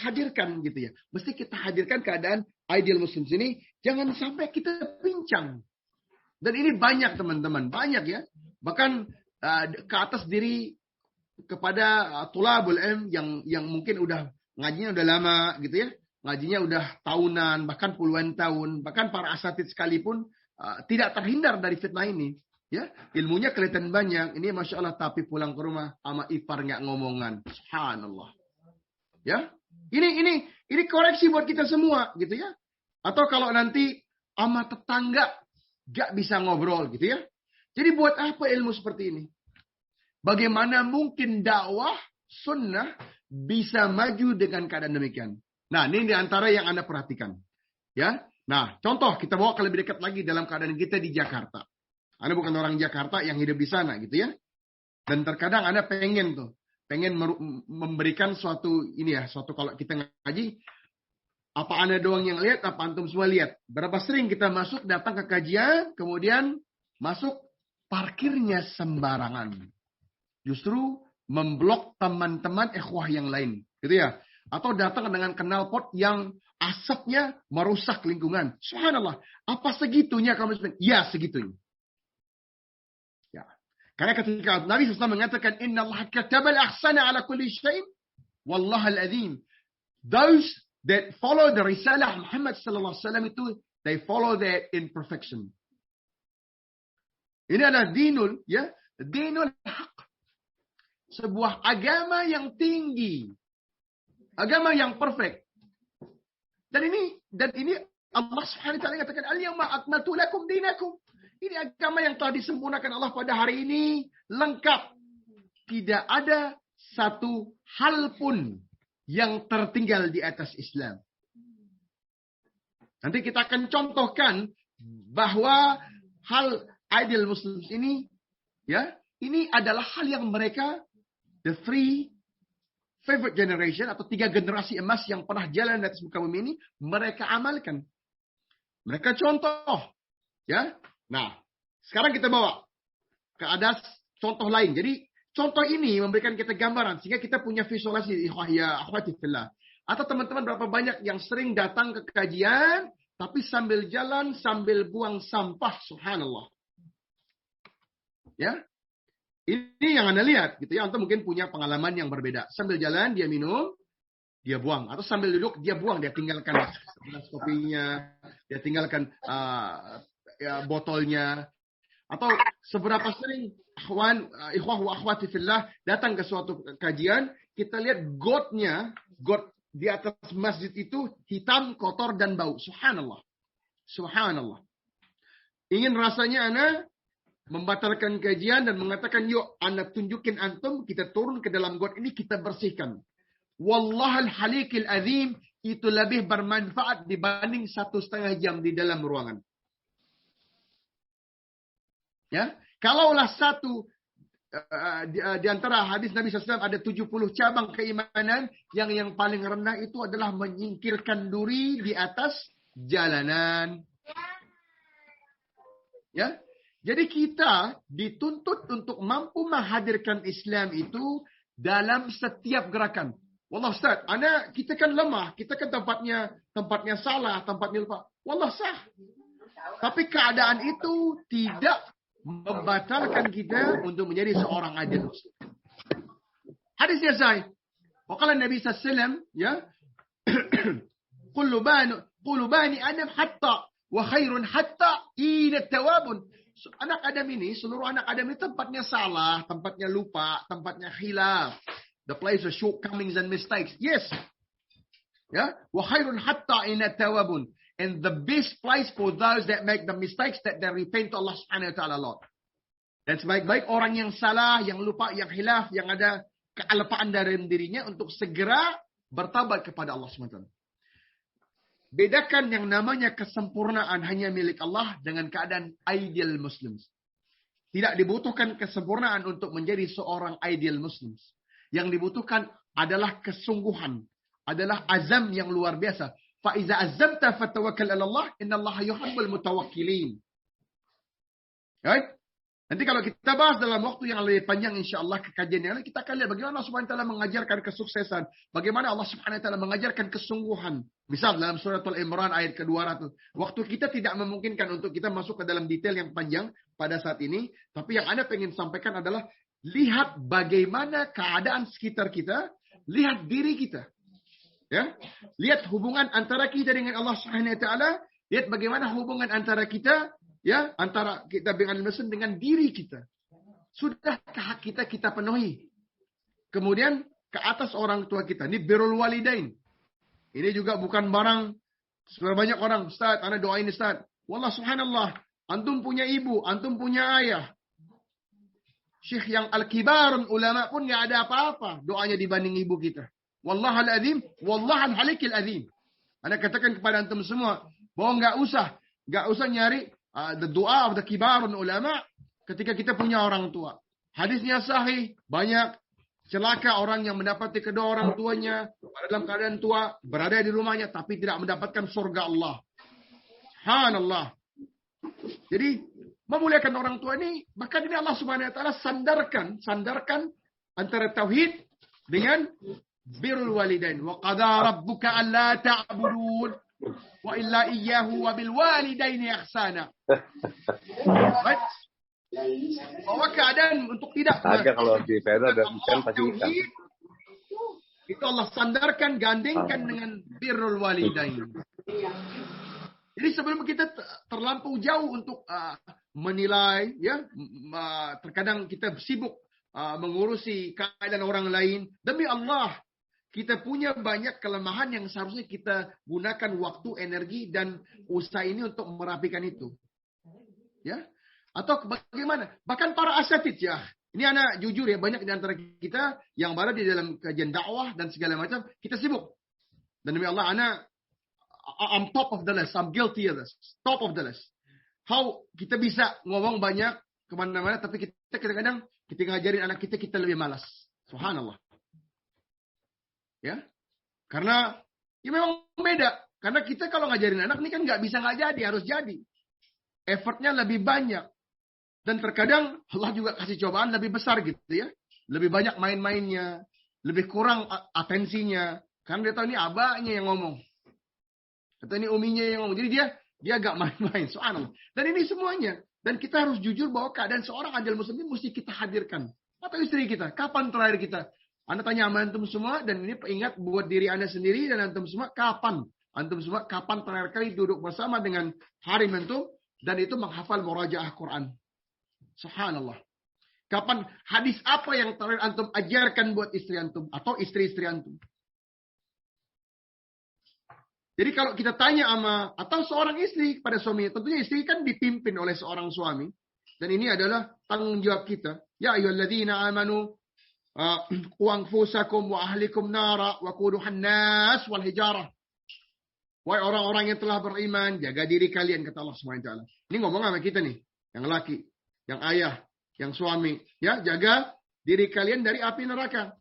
hadirkan gitu ya. Mesti kita hadirkan keadaan ideal muslim ini, jangan sampai kita pincang. Dan ini banyak teman-teman, banyak ya. Bahkan ke atas diri kepada tulabul ilm yang mungkin udah ngajinya udah lama gitu ya. Ngajinya udah tahunan, bahkan puluhan tahun, bahkan para asatid sekalipun tidak terhindar dari fitnah ini. Ya, ilmunya kelihatan banyak. Ini Masya Allah, tapi pulang ke rumah sama ipar nggak ngomongan. Subhanallah. Ya, ini koreksi buat kita semua, gitu ya. Atau kalau nanti sama tetangga nggak bisa ngobrol, gitu ya. Jadi buat apa ilmu seperti ini? Bagaimana mungkin dakwah sunnah bisa maju dengan keadaan demikian? Nah, ini diantara yang Anda perhatikan. Ya, nah contoh kita bawa ke lebih dekat lagi dalam keadaan kita di Jakarta. Anda bukan orang Jakarta yang hidup di sana gitu ya. Dan terkadang Anda pengen memberikan suatu kalau kita ngaji, apa Anda doang yang lihat, apa antum semua lihat. Berapa sering kita datang ke kajian, kemudian masuk parkirnya sembarangan. Justru memblok teman-teman ikhwah yang lain, gitu ya. Atau datang dengan knalpot yang asapnya merusak lingkungan. Subhanallah, apa segitunya kamu sebenarnya? Ya, segitunya. Ya. Karena ketika Nabi SAW mengatakan, Inna Allah katabal ahsana ala kulli syai'in, wallahal azim. Those that follow the risalah Muhammad sallallahu alaihi wasallam itu, they follow that in perfection. Ini adalah dinul haq. Sebuah agama yang tinggi. Agama yang perfect. Dan ini Allah Subhanahu wa taala katakan, "Al-yawma akmaltu lakum dinakum." Ini agama yang telah disempurnakan Allah pada hari ini, lengkap. Tidak ada satu hal pun yang tertinggal di atas Islam. Nanti kita akan contohkan bahwa hal ideal Muslims ini, ini adalah hal yang mereka, the three favorite generation atau 3 generasi emas yang pernah jalan di atas muka bumi ini, mereka amalkan. Mereka contoh. Ya. Nah, sekarang kita bawa ke ada contoh lain. Jadi, contoh ini memberikan kita gambaran sehingga kita punya visualisasi, akhwati fillah. Atau teman-teman berapa banyak yang sering datang ke kajian tapi sambil jalan sambil buang sampah, subhanallah. Ya. Ini yang Anda lihat gitu ya. Anda mungkin punya pengalaman yang berbeda. Sambil jalan dia minum, dia buang, atau sambil duduk dia buang, dia tinggalkan gelas kopinya, dia tinggalkan botolnya. Atau seberapa sering ikhwah wa akhwati fillah datang ke suatu kajian, kita lihat got di atas masjid itu hitam, kotor dan bau. Subhanallah. Subhanallah. Ingin rasanya Anda membatalkan kajian dan mengatakan, yuk Anda tunjukin antum, kita turun ke dalam got ini, kita bersihkan. Wallahal halikil azim, itu lebih bermanfaat dibanding 1,5 jam di dalam ruangan. Ya, kalaulah satu di antara hadis Nabi SAW ada 70 cabang keimanan, yang paling rendah itu adalah menyingkirkan duri di atas jalanan. Ya. Jadi kita dituntut untuk mampu menghadirkan Islam itu dalam setiap gerakan. Wallah Ustaz, kita kan lemah, kita kan tempatnya salah, tempatnya lupa. Wallah sah. Tapi keadaan itu tidak membatalkan kita untuk menjadi seorang adil muslim. Hadisnya sahih. Waqala Nabi sallallahu alaihi wasallam, ya, qulu bani adam hatta wa khairun hatta ila tawabun. Anak Adam ini, seluruh anak Adam ini tempatnya salah, tempatnya lupa, tempatnya khilaf. The place of shortcomings and mistakes. Yes. Ya, wa khairun hatta ila tawabun. And the best place for those that make the mistakes that they repent to Allah Subhanahu wa taala, Lord. Dan sebaik-baik orang yang salah, yang lupa, yang khilaf, yang ada kealpaan dari dirinya untuk segera bertaubat kepada Allah Subhanahu wa taala. Bedakan yang namanya kesempurnaan hanya milik Allah dengan keadaan ideal Muslims. Tidak dibutuhkan kesempurnaan untuk menjadi seorang ideal Muslims. Yang dibutuhkan adalah kesungguhan, adalah azam yang luar biasa. Fa iza azamta fatawakkal 'ala Allah, innallaha yuhibbul mutawakkilin. Right? Nanti kalau kita bahas dalam waktu yang lebih panjang insya-Allah ke kajian yang lain, kita akan lihat bagaimana Allah Subhanahu wa taala mengajarkan kesuksesan, bagaimana Allah Subhanahu wa taala mengajarkan kesungguhan. Misal dalam surat Al-Imran ayat ke-200. Waktu kita tidak memungkinkan untuk kita masuk ke dalam detail yang panjang pada saat ini, tapi yang Anda pengen sampaikan adalah lihat bagaimana keadaan sekitar kita, lihat diri kita. Ya, lihat hubungan antara kita dengan Allah Subhanahu wa taala, lihat bagaimana hubungan antara kita, ya, antara kita dengan Muslim dengan diri kita. Sudahkah hak kita penuhi? Kemudian ke atas orang tua kita. Ini birrul walidain. Ini juga bukan barang sebanyak orang, Ustaz, Anda doain Ustaz. Wallah subhanallah, antum punya ibu, antum punya ayah. Syekh yang al-kibarun ulama pun enggak ada apa-apa doanya dibanding ibu kita. Wallahal azim, wallahal halikil azim. Anda katakan kepada antum semua bahwa enggak usah nyari the dua of the kibarun ulama ketika kita punya orang tua. Hadisnya sahih, banyak celaka orang yang mendapati kedua orang tuanya dalam keadaan tua, berada di rumahnya tapi tidak mendapatkan surga Allah. Subhanallah. Jadi memuliakan orang tua ini, bahkan ini Allah Subhanahu wa taala sandarkan antara tauhid dengan birrul walidain. Wa qada rabbuka alla ta'budun wa illa iyyahu wa bil walidaini ihsana. Right? Bahwa keadaan untuk tidak ada kalau di Vena dan Ikan pasti ikan. Itu Allah sandarkan, gandengkan dengan birrul walidain. Jadi sebelum kita terlampau jauh untuk menilai, ya, terkadang kita sibuk mengurusi keadaan orang lain. Demi Allah, kita punya banyak kelemahan yang seharusnya kita gunakan waktu, energi, dan usaha ini untuk merapikan itu. Ya, atau bagaimana? Bahkan para asatid, ya. Ini anak jujur ya, banyak di antara kita yang berada di dalam kajian dakwah dan segala macam, kita sibuk. Dan demi Allah, I'm top of the list. I'm guilty of this. Top of the list. How kita bisa ngomong banyak kemana-mana, tapi kita kadang-kadang kita ngajarin anak kita lebih malas. Subhanallah. Ya, karena ya memang beda. Karena kita kalau ngajarin anak ini kan nggak bisa nggak jadi, harus jadi. Effortnya lebih banyak. Dan terkadang Allah juga kasih cobaan lebih besar gitu ya. Lebih banyak main-mainnya, lebih kurang atensinya. Karena dia tahu ini abahnya yang ngomong. Atau ini uminya yang ngomong. Jadi dia agak main-main. Subhanallah. Dan ini semuanya. Dan kita harus jujur bahwa keadaan seorang adil muslim ini mesti kita hadirkan. Atau istri kita. Kapan terakhir kita? Anda tanya sama antum semua. Dan ini ingat buat diri Anda sendiri dan antum semua. Kapan? Antum semua kapan terakhir kali duduk bersama dengan harim antum. Dan itu menghafal murajaah Quran. Subhanallah. Kapan hadis apa yang terakhir antum ajarkan buat istri antum. Atau istri-istri antum. Jadi kalau kita tanya sama, atau seorang istri kepada suaminya, tentunya istri kan dipimpin oleh seorang suami. Dan ini adalah tanggung jawab kita. Ya ayyuhalladzina amanu qu anfusakum wa ahlikum nara wa quduhan nas wal hijarah. Wahai orang-orang yang telah beriman, jaga diri kalian, kata Allah Subhanahu wa taala. Ini ngomong sama kita nih, yang laki, yang ayah, yang suami, ya, jaga diri kalian dari api neraka.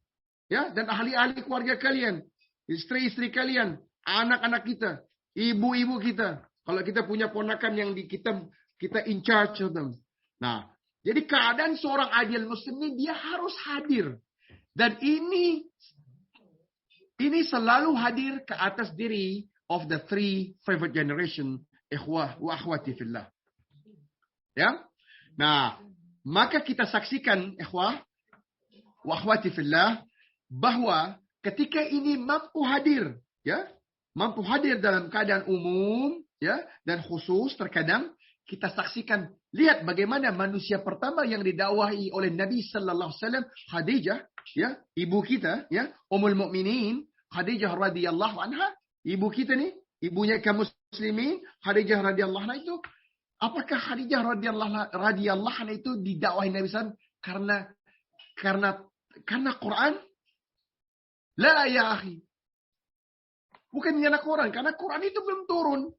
Ya, dan ahli-ahli keluarga kalian, istri-istri kalian, anak-anak kita, ibu-ibu kita. Kalau kita punya ponakan yang kita in charge of them. Nah, jadi keadaan seorang adil muslim ini dia harus hadir. Dan ini selalu hadir ke atas diri of the three favorite generation, ikhwah wa akhwati fillah. Ya. Nah, maka kita saksikan ikhwah wa akhwati fillah bahwa ketika ini mampu hadir, ya, mampu hadir dalam keadaan umum, ya, dan khusus terkadang kita saksikan, lihat bagaimana manusia pertama yang didakwahi oleh Nabi sallallahu alaihi wasallam, Khadijah, ya, ibu kita, ya, Ummul Mukminin, Khadijah radhiyallahu anha, ibu kita nih, ibunya kaum muslimin, Khadijah radhiyallahu anha itu, apakah Khadijah radhiyallahu anha itu didakwahi Nabi sallallahu alaihi wasallam karena Quran? La ya akhi. Bukan karena Quran, karena Quran itu belum turun.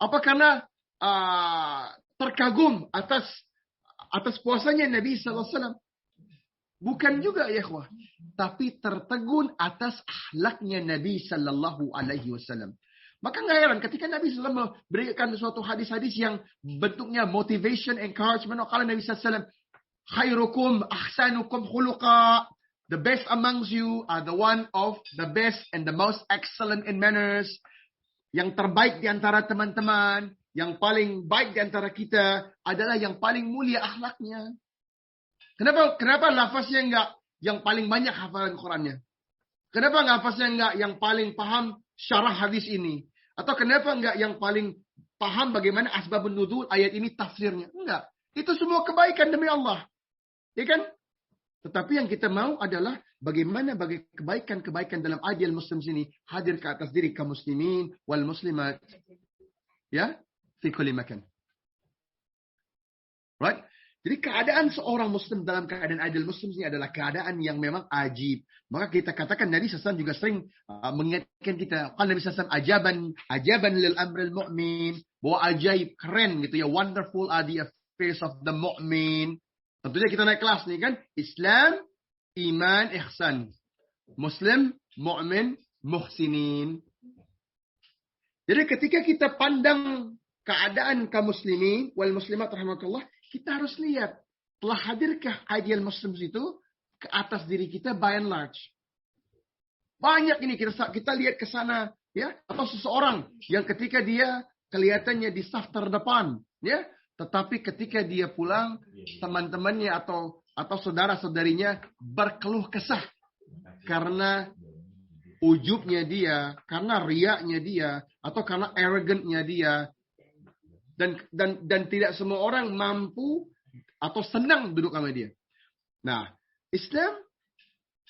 Apa karena terkagum atas puasanya Nabi SAW? Bukan juga ya ikhwah. Tapi tertegun atas akhlaknya Nabi Sallallahu Alaihi Wasallam. Maka nggak heran ketika Nabi SAW memberikan suatu hadis-hadis yang bentuknya motivation, encouragement. Kalau Nabi SAW, khairukum ahsanukum khuluqa. The best amongst you are the one of the best and the most excellent in manners. Yang terbaik di antara teman-teman, yang paling baik di antara kita adalah yang paling mulia akhlaknya. Kenapa lafaznya enggak yang paling banyak hafalan Qurannya? Kenapa lafaznya enggak yang paling paham syarah hadis ini? Atau kenapa enggak yang paling paham bagaimana asbabun nuzul ayat ini tafsirnya? Enggak. Itu semua kebaikan demi Allah. Ya kan? Tetapi yang kita mau adalah bagaimana kebaikan-kebaikan dalam adil muslim sini hadir ke atas diri kaum muslimin wal muslimat. Ya, fi kulli makan. Right? Jadi keadaan seorang muslim dalam keadaan ideal muslim ini adalah keadaan yang memang ajib. Maka kita katakan Nabi SAW juga sering mengingatkan kita. Kan Nabi SAW ajaban lil amril mu'min. Bahwa ajaib, keren gitu ya. Wonderful are the affairs of the mu'min. Tentunya kita naik kelas nih kan. Islam, iman, ihsan. Muslim, mu'min, muhsinin. Jadi ketika kita pandang keadaan kaum muslimin wal muslimat rahimakumullah, kita harus lihat telah hadirkah ideal muslims itu ke atas diri kita by and large. Banyak ini kita lihat ke sana ya, atau seseorang yang ketika dia kelihatannya di saf terdepan ya, tetapi ketika dia pulang teman-temannya atau saudara-saudarinya berkeluh kesah karena ujubnya dia, karena riaknya dia, atau karena arrogantnya dia. Dan tidak semua orang mampu atau senang duduk sama dia. Nah, Islam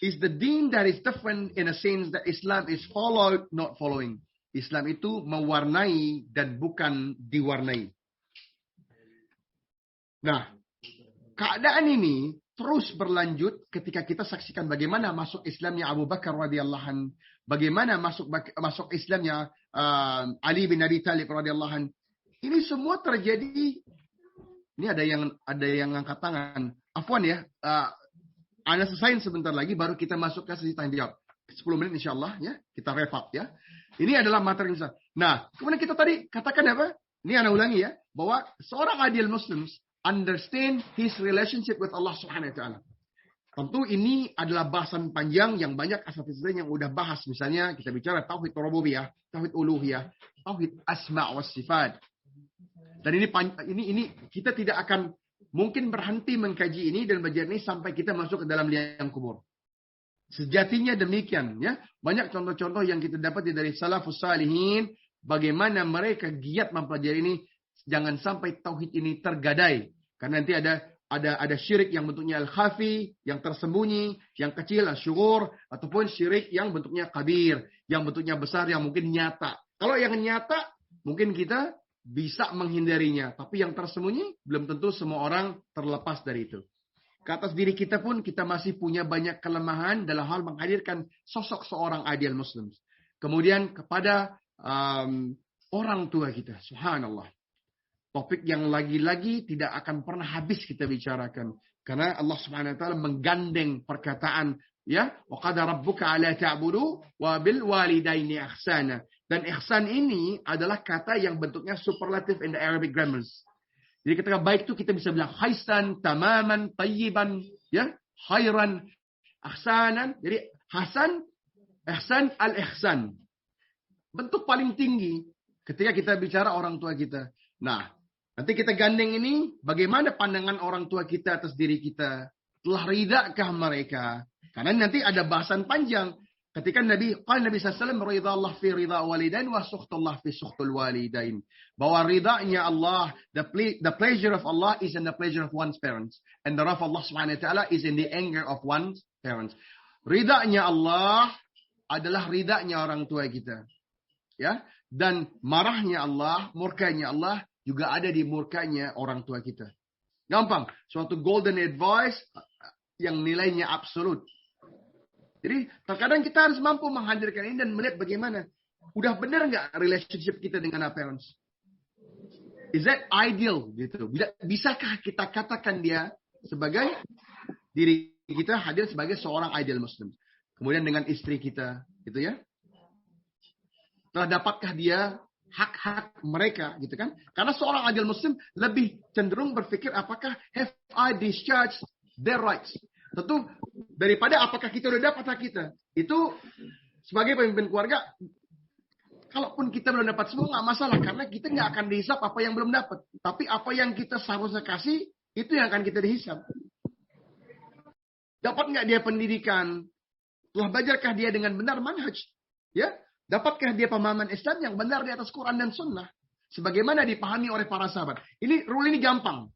is the deen that is different in a sense that Islam is followed, not following. Islam itu mewarnai dan bukan diwarnai. Nah, keadaan ini terus berlanjut ketika kita saksikan bagaimana masuk Islamnya Abu Bakar radhiyallahu anhu, bagaimana masuk Islamnya Ali bin Abi Thalib radhiyallahu anhu. Ini semua terjadi. Ini ada yang angkat tangan. Afwan ya. Anda selesai sebentar lagi baru kita masuk ke sesi tanya jawab. 10 menit insyaallah ya. Kita wrap up ya. Ini adalah materi kita. Nah, kemudian kita tadi katakan apa? Ini Anda ulangi ya, bahwa seorang ideal Muslims understand his relationship with Allah Subhanahu wa taala. Tentu ini adalah bahasan panjang yang banyak asatidz yang udah bahas. Misalnya kita bicara tauhid rububiyah, tauhid uluhiyah, tauhid asma' was sifat. Dan ini kita tidak akan mungkin berhenti mengkaji ini dan belajar ini sampai kita masuk ke dalam liang kubur. Sejatinya demikian ya. Banyak contoh-contoh yang kita dapat dari salafus salihin, bagaimana mereka giat mempelajari ini. Jangan sampai tauhid ini tergadai. Karena nanti ada syirik yang bentuknya al-khafi, yang tersembunyi, yang kecil al-syukur, ataupun syirik yang bentuknya kabir, yang bentuknya besar, yang mungkin nyata. Kalau yang nyata mungkin kita bisa menghindarinya, tapi yang tersembunyi belum tentu semua orang terlepas dari itu. Ke atas diri kita pun kita masih punya banyak kelemahan dalam hal menghadirkan sosok seorang ideal Muslim. Kemudian kepada orang tua kita, subhanallah. Topik yang lagi-lagi tidak akan pernah habis kita bicarakan. Karena Allah Subhanahu wa taala menggandeng perkataan ya, wa qad rabbuka alla ta'budu wa bil walidaini ihsana. Dan ihsan ini adalah kata yang bentuknya superlative in the Arabic grammars. Jadi ketika baik itu kita bisa bilang haisan, tamaman, tayyiban, ya, khairan, ihsanan. Jadi hasan, ihsan, al-ihsan. Bentuk paling tinggi ketika kita bicara orang tua kita. Nah, nanti kita gandeng ini, bagaimana pandangan orang tua kita atas diri kita? Telah ridakah mereka? Karena nanti ada bahasan panjang. Ketika Nabi SAW, ridha Allah fi ridha walidain wa sukhtullah fi sukhtul walidain. Bahwa ridhanya Allah, the pleasure of Allah is in the pleasure of one's parents. And the wrath of Allah subhanahu wa ta'ala is in the anger of one's parents. Ridhanya Allah adalah ridhanya orang tua kita. Ya, dan marahnya Allah, murkanya Allah juga ada di murkanya orang tua kita. Gampang. Suatu golden advice yang nilainya absolut. Jadi terkadang kita harus mampu menghadirkan ini dan melihat bagaimana. Udah benar nggak relationship kita dengan our parents? Is that ideal? Gitu. Bisakah kita katakan dia sebagai diri kita hadir sebagai seorang ideal Muslim? Kemudian dengan istri kita, gitu ya. Telah dapatkah dia hak-hak mereka, gitu kan? Karena seorang ideal Muslim lebih cenderung berpikir apakah have I discharged their rights? Tentu daripada apakah kita udah dapat hak kita. Itu sebagai pemimpin keluarga, kalaupun kita belum dapat semua nggak masalah karena kita nggak akan dihisap apa yang belum dapat. Tapi apa yang kita seharusnya kasih itu yang akan kita dihisap. Dapat nggak dia pendidikan? Telah belajarkah dia dengan benar manhaj? Ya, dapatkah dia pemahaman Islam yang benar di atas Quran dan Sunnah? Sebagaimana dipahami oleh para sahabat. Rule ini gampang.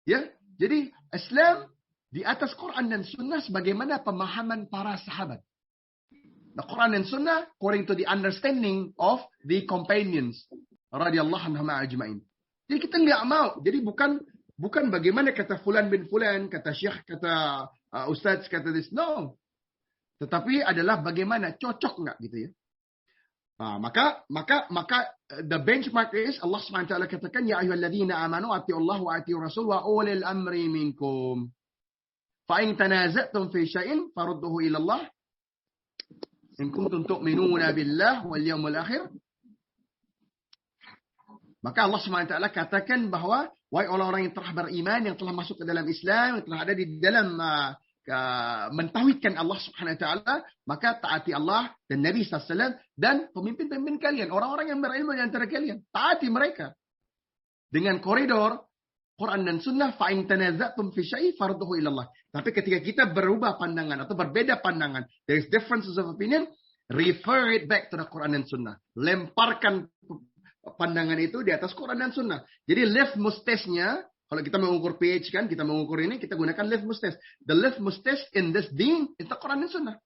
Ya, jadi Islam di atas Quran dan Sunnah sebagaimana pemahaman para sahabat. The Quran dan Sunnah according to the understanding of the companions radhiyallahu anhum ajma'in. Jadi kita nggak mau. Jadi bukan Bukan bagaimana kata fulan bin fulan, kata syekh, kata ustaz, kata this. No. Tetapi adalah bagaimana cocok nggak gitu ya. Maka the benchmark is Allah SWT katakan ya ayyuhalladzina amanu atiiullah wa atiiur rasul wa ulil amri minkum. Fa in tanaza'tum fi syai'in farudduhu ila Allah in kuntum tu'minuna billah wal yawmil akhir. Maka Allah SWT katakan bahwa wahai orang-orang yang telah beriman, yang telah masuk ke dalam Islam, yang telah ada di dalam mentauhidkan Allah Subhanahu wa taala, maka taati Allah dan Nabi SAW dan pemimpin-pemimpin kalian, orang-orang yang berilmu di antara kalian. Taati mereka. Dengan koridor Quran dan Sunnah, fa in tanaza'tum fi syai' farduhu ila Allah. Tapi ketika kita berubah pandangan atau berbeda pandangan, there is differences of opinion, refer it back to the Quran dan Sunnah. Lemparkan pandangan itu di atas Quran dan Sunnah. Jadi litmus testnya, kalau kita mengukur pH kan, kita mengukur ini, kita gunakan litmus test. The litmus test in this deen is the Quran dan Sunnah.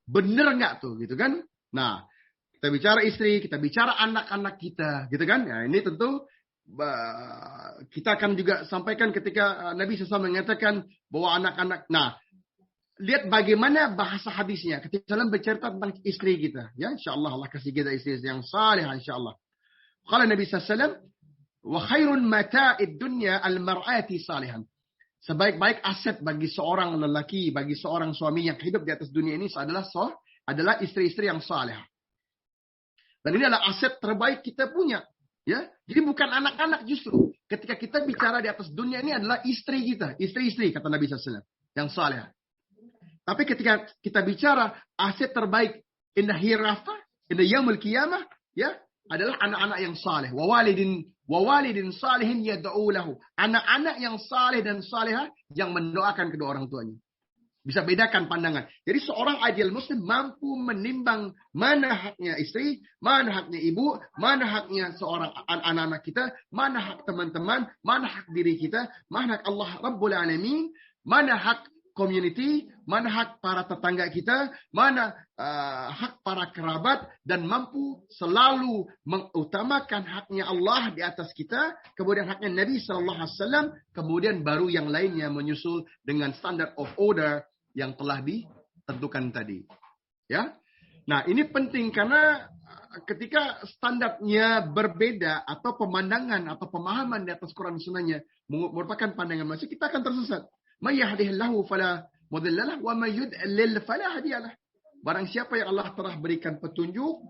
Bener nggak tuh, gitu kan? Nah, kita bicara istri, kita bicara anak-anak kita, gitu kan? Ya, ini tentu kita akan juga sampaikan ketika Nabi SAW mengatakan bahwa anak-anak. Nah, lihat bagaimana bahasa hadisnya. Ketika Salam bercerita tentang istri kita, ya, insyaallah Allah kasih kita istri yang saleh, insyaallah. Kalau Nabi SAW, wa khairun mata'id dunya al-mar'ati salihan. Sebaik-baik aset bagi seorang lelaki, bagi seorang suami yang hidup di atas dunia ini adalah istri-istri yang saleh. Dan ini adalah aset terbaik kita punya, ya. Jadi bukan anak-anak justru. Ketika kita bicara di atas dunia ini adalah istri kita, istri-istri kata Nabi SAW yang saleh. Tapi ketika kita bicara aset terbaik in the hereafter, in the yaumul qiyamah, ya, adalah anak-anak yang saleh. Wa walidin salihin yad'u lahu. Anak-anak yang saleh dan salehah yang mendoakan kedua orang tuanya. Bisa bedakan pandangan. Jadi seorang ideal muslim mampu menimbang mana haknya istri, mana haknya ibu, mana haknya seorang anak-anak kita, mana hak teman-teman, mana hak diri kita, mana hak Allah Rabbul Alamin, mana hak community, mana hak para tetangga kita, mana hak para kerabat, dan mampu selalu mengutamakan haknya Allah di atas kita, kemudian haknya Nabi SAW, kemudian baru yang lainnya menyusul dengan standard of order yang telah ditentukan tadi. Ya, nah ini penting karena ketika standarnya berbeda atau pemandangan atau pemahaman di atas Quran Sunnahnya merupakan pandangan manusia, kita akan tersesat. May yahdihillahu fala mudilla lahu wa may yudlil fala hadiyalah. Barang siapa yang Allah telah berikan petunjuk,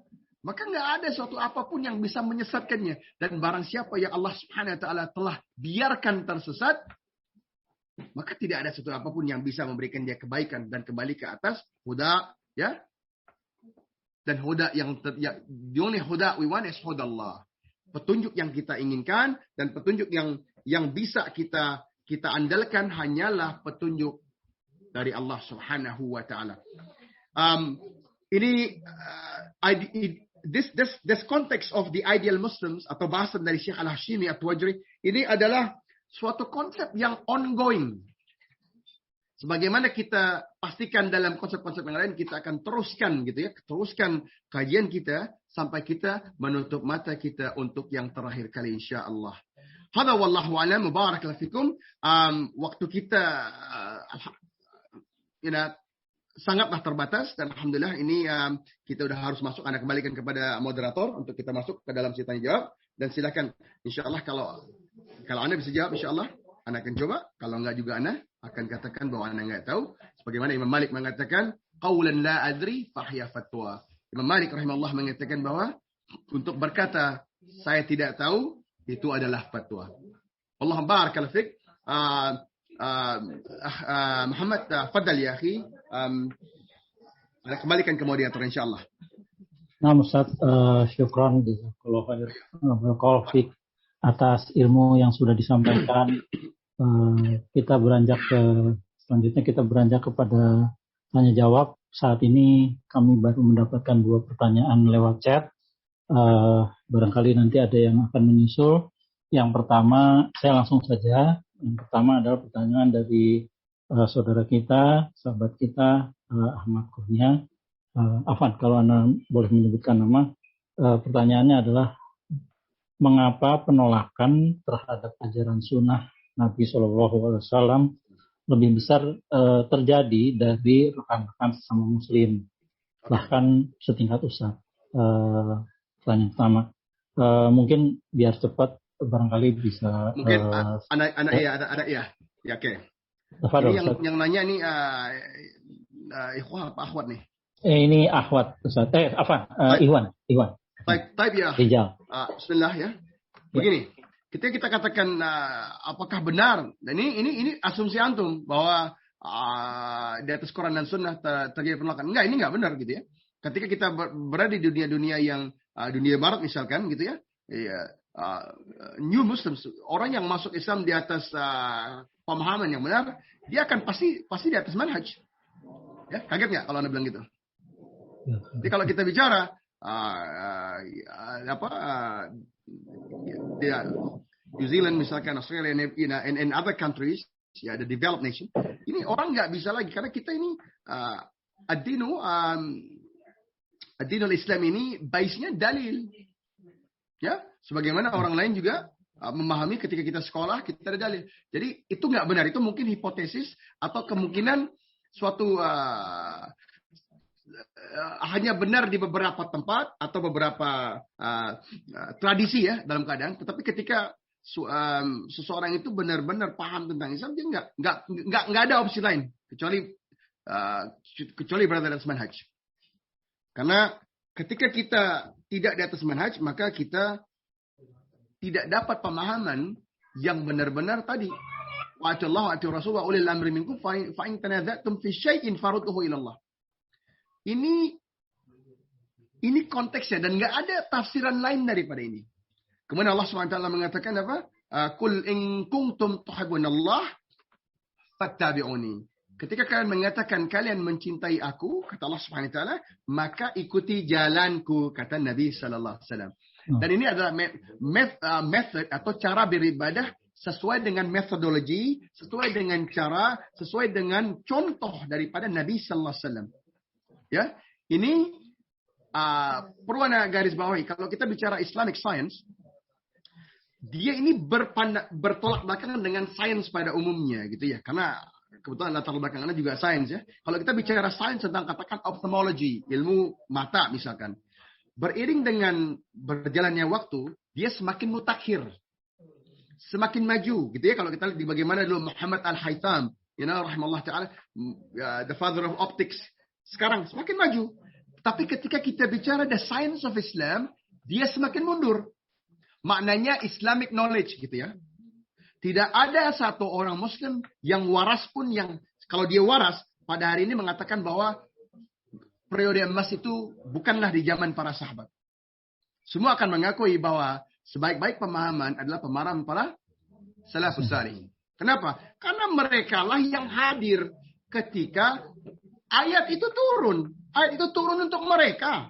maka enggak ada suatu apapun yang bisa menyesatkannya. Dan barang siapa yang Allah Subhanahu wa taala telah biarkan tersesat, maka tidak ada suatu apapun yang bisa memberikan dia kebaikan dan kembali ke atas huda, ya. Dan huda yang the only huda we want is hudallah. Petunjuk yang kita inginkan dan petunjuk yang bisa kita andalkan hanyalah petunjuk dari Allah Subhanahu wa taala. This context of the ideal Muslims atau bahasan dari Syekh Al-Hashimi At-Tuwajri ini adalah suatu konsep yang ongoing. Sebagaimana kita pastikan dalam konsep-konsep yang lain, kita akan teruskan gitu ya, teruskan kajian kita sampai kita menutup mata kita untuk yang terakhir kali insyaallah. Hada wallahu a'lam, barakallahu fikum. Waktu kita sangatlah terbatas dan alhamdulillah ini kita udah harus masuk. Anda kembalikan kepada moderator untuk kita masuk ke dalam sesi tanya jawab, dan silakan insyaallah kalau Anda bisa jawab insyaallah Anda akan coba, kalau enggak juga Anda akan katakan bahwa Anda enggak tahu, sebagaimana Imam Malik mengatakan qaulan la adri fahiya fatwa. Imam Malik rahimahullah mengatakan bahwa untuk berkata saya tidak tahu itu adalah fatwa. Allah barakallahu fik. Muhammad, fadal ya akhi. Anda kembalikan ke moderator insyaallah. Nah, Ustaz, syukran jazakallahu khair. Barakallahu fik atas ilmu yang sudah disampaikan. Selanjutnya kita beranjak kepada tanya jawab. Saat ini kami baru mendapatkan 2 pertanyaan lewat chat. Barangkali nanti ada yang akan menyusul. Yang pertama, saya langsung saja. Yang pertama adalah pertanyaan dari saudara kita, sahabat kita, Ahmad Kurnia. Afwan, kalau Anda boleh menyebutkan nama. Pertanyaannya adalah, mengapa penolakan terhadap ajaran sunnah Nabi Shallallahu Alaihi Wasallam lebih besar terjadi dari rekan-rekan sesama Muslim, bahkan setingkat ustaz. Pertanyaan pertama, mungkin biar cepat barangkali bisa. Mungkin ada ya, oke. Ini yang nanya nih ikhwah apa akhwat nih? Ini akhwat ustaz. Ikhwan. Type ya. Rijal. Bismillah ya. Begini, kita katakan apakah benar? Dan ini asumsi antum bahwa di atas Quran dan Sunnah terjadi penolakan. Enggak, ini enggak benar gitu ya. Ketika kita berada di dunia-dunia yang dunia Barat misalkan gitu ya, new Muslims, orang yang masuk Islam di atas pemahaman yang benar, dia akan pasti di atas manhaj. Ya, kaget nggak kalau anda bilang gitu? Jadi kalau kita bicara New Zealand misalkan, Australia and other countries, ya the developed nation, ini orang nggak bisa lagi karena kita ini ad-dinul Islam ini base-nya dalil. Ya, sebagaimana orang lain juga memahami ketika kita sekolah kita ada dalil. Jadi itu nggak benar, itu mungkin hipotesis atau kemungkinan suatu hanya benar di beberapa tempat atau beberapa tradisi ya dalam keadaan. Tetapi ketika seseorang itu benar-benar paham tentang Islam, dia nggak ada opsi lain kecuali berada di atas manhaj. Karena ketika kita tidak di atas manhaj, maka kita tidak dapat pemahaman yang benar-benar tadi. Wa atallahu wa atir rasul wa ulil amri minkum fa in tanaza'tum fi syai'in farudduhu ila Allah. Ini konteksnya dan nggak ada tafsiran lain daripada ini. Kemudian Allah SWT mengatakan apa? Qul in kuntum tuhibbunallah fattabi'uni. Ketika kalian mengatakan kalian mencintai aku, kata Allah Subhanahu wa taala, maka ikuti jalanku, kata Nabi sallallahu alaihi wasallam. Dan ini adalah method atau cara beribadah sesuai dengan metodologi, sesuai dengan cara, sesuai dengan contoh daripada Nabi sallallahu alaihi wasallam. Ya, ini perlu anda garis bawahi. Kalau kita bicara Islamic science, dia ini bertolak belakang dengan sains pada umumnya, gitu ya. Karena kebetulan latar belakang Anda juga sains ya. Kalau kita bicara sains tentang katakan ophthalmology, ilmu mata misalkan, beriring dengan berjalannya waktu, dia semakin mutakhir, semakin maju, gitu ya. Kalau kita lihat di bagaimana dulu Muhammad Al-Haytham, rahimahullah taala, the father of optics, sekarang semakin maju. Tapi ketika kita bicara the science of Islam, dia semakin mundur. Maknanya Islamic knowledge, gitu ya. Tidak ada satu orang Muslim yang waras pun yang, kalau dia waras, pada hari ini mengatakan bahwa periode emas itu bukanlah di zaman para sahabat. Semua akan mengakui bahwa sebaik-baik pemahaman adalah pemahaman para salafus salih. Kenapa? Karena mereka lah yang hadir ketika ayat itu turun. Ayat itu turun untuk mereka.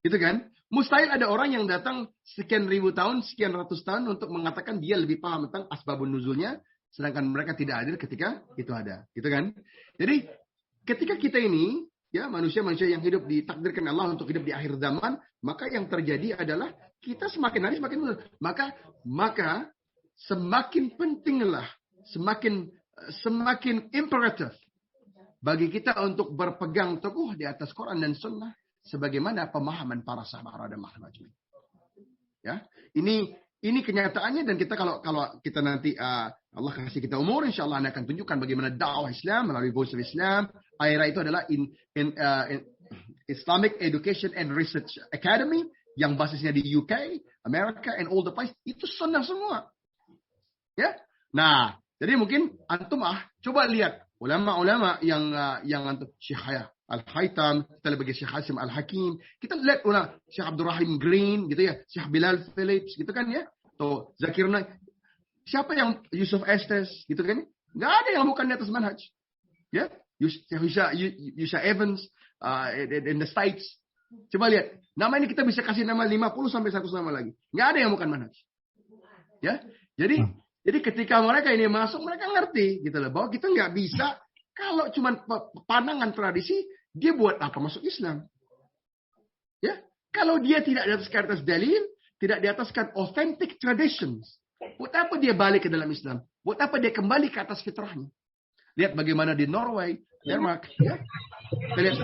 Gitu kan? Mustahil ada orang yang datang sekian ribu tahun, sekian ratus tahun untuk mengatakan dia lebih paham tentang asbabun nuzulnya, sedangkan mereka tidak hadir ketika itu ada, gitu kan? Jadi ketika kita ini, ya manusia-manusia yang hidup ditakdirkan Allah untuk hidup di akhir zaman, maka yang terjadi adalah kita semakin hari semakin mundur. Maka semakin pentinglah, semakin imperatif bagi kita untuk berpegang teguh di atas Quran dan Sunnah. Sebagaimana pemahaman para sahabat radhiyallahu anhum. Ya, ini kenyataannya dan kita kalau kita nanti Allah kasih kita umur, insyaallah Anda akan tunjukkan bagaimana dakwah Islam melalui Voice of Islam. AIRA itu adalah Islamic Education and Research Academy yang basisnya di UK, America, and all the place. Itu sunnah semua. Ya, nah jadi mungkin antum coba lihat ulama-ulama yang antum Syekh Al-Haytham, kita lihat bagi Syekh Hasim Al-Hakim, kita lihat Syekh Abdul Rahim Green, gitu ya, Syekh Bilal Phillips, gitu kan ya, atau Zakir Naik, siapa yang Yusuf Estes, gitu kan, nggak ada yang bukan di atas manhaj, ya, Yusha Evans in the States, coba lihat, nama ini kita bisa kasih nama 50 sampai 100 nama lagi, nggak ada yang bukan manhaj, ya, jadi ketika mereka ini masuk, mereka ngerti, gitu loh, bahwa kita nggak bisa kalau cuma pandangan tradisi. Dia buat apa masuk Islam? Ya, kalau dia tidak ada atas dalil, tidak di ataskan authentic traditions, buat apa dia balik ke dalam Islam? Buat apa dia kembali ke atas fitrahnya? Lihat bagaimana di Norway, Denmark, ya. Kita lihat.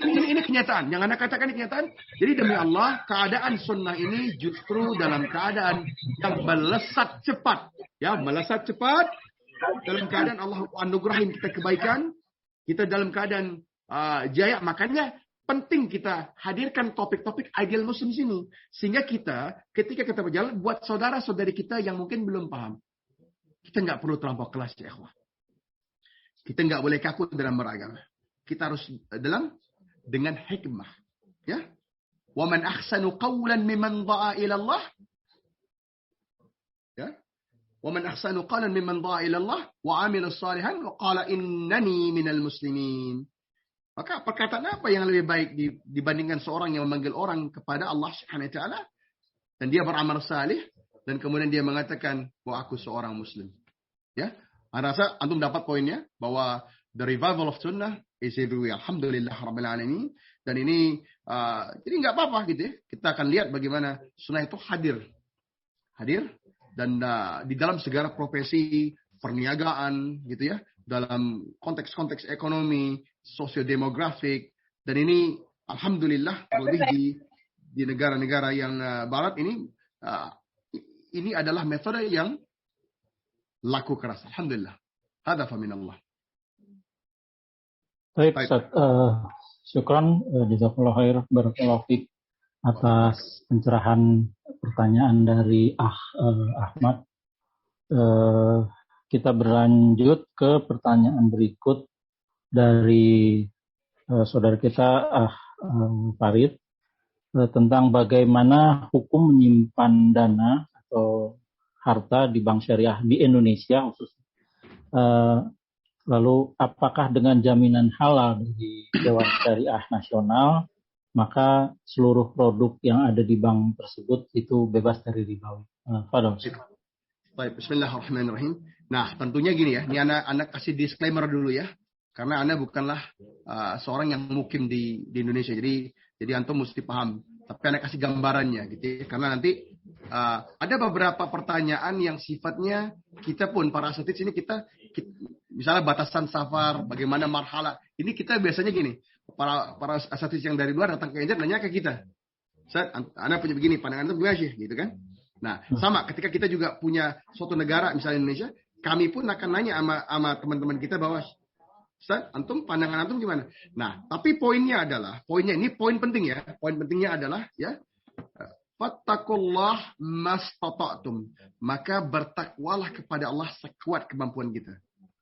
Ini kenyataan. Yang Anda katakan ini kenyataan. Jadi demi Allah, keadaan sunnah ini justru dalam keadaan yang melesat cepat. Ya, melesat cepat. Dalam keadaan Allah anugerahin kita kebaikan. Kita dalam keadaan jaya. Makanya penting kita hadirkan topik-topik ideal Muslim sini. Sehingga kita, ketika kita berjalan, buat saudara-saudari kita yang mungkin belum paham. Kita nggak perlu terlampau kelas, ya ikhwah. Kita nggak boleh kaku dalam beragama. Kita harus dengan hikmah, ya. Wa man ahsanu qawlan mimman da'a ila Allah, ya. Wa man ahsanu qawlan mimman da'a ila Allah wa 'amila shalihan wa qala innani minal muslimin. Maka perkataan apa yang lebih baik dibandingkan seorang yang memanggil orang kepada Allah Subhanahu wa taala dan dia beramal salih dan kemudian dia mengatakan bahwa aku seorang muslim. Ya. Anda rasa antum dapat poinnya bahwa the revival of sunnah is everywhere. Alhamdulillah Rabbil Alamin. Dan ini jadi nggak apa-apa gitu ya. Kita akan lihat bagaimana sunnah itu hadir dan di dalam segala profesi perniagaan gitu ya, dalam konteks-konteks ekonomi, sosiodemografik, dan ini alhamdulillah lebih di negara-negara yang barat ini adalah metode yang laku keras. Alhamdulillah. Hada fa min Allah. Baik, Ustaz. Syukran, jazakallahu khair, barakallahu fiik atas pencerahan pertanyaan dari Ahmad. Kita berlanjut ke pertanyaan berikut dari saudara kita Farid tentang bagaimana hukum menyimpan dana atau harta di bank syariah di Indonesia khususnya. Lalu apakah dengan jaminan halal dari Dewan Syariah Nasional, maka seluruh produk yang ada di bank tersebut itu bebas dari ribawi? Baik, bismillahirrahmanirrahim. Nah, tentunya gini ya, ini anak kasih disclaimer dulu ya. Karena Anda bukanlah seorang yang mukim di Indonesia. Jadi antum mesti paham. Tapi Anda kasih gambarannya gitu ya. Karena nanti ada beberapa pertanyaan yang sifatnya kita pun para asatidz ini kita misalnya batasan safar, bagaimana marhala. Ini kita biasanya gini, para asatidz yang dari luar datang ke Indonesia nanya ke kita. Ustaz, Anda punya begini, pandangan itu gimana sih? Gitu kan? Nah, sama ketika kita juga punya suatu negara misalnya Indonesia, kami pun akan nanya sama teman-teman kita bahwa Ustaz, pandangan antum gimana? Nah, tapi poinnya ini poin penting ya. Poin pentingnya adalah ya, fattakullah mastata'tum. Maka bertakwalah kepada Allah sekuat kemampuan kita.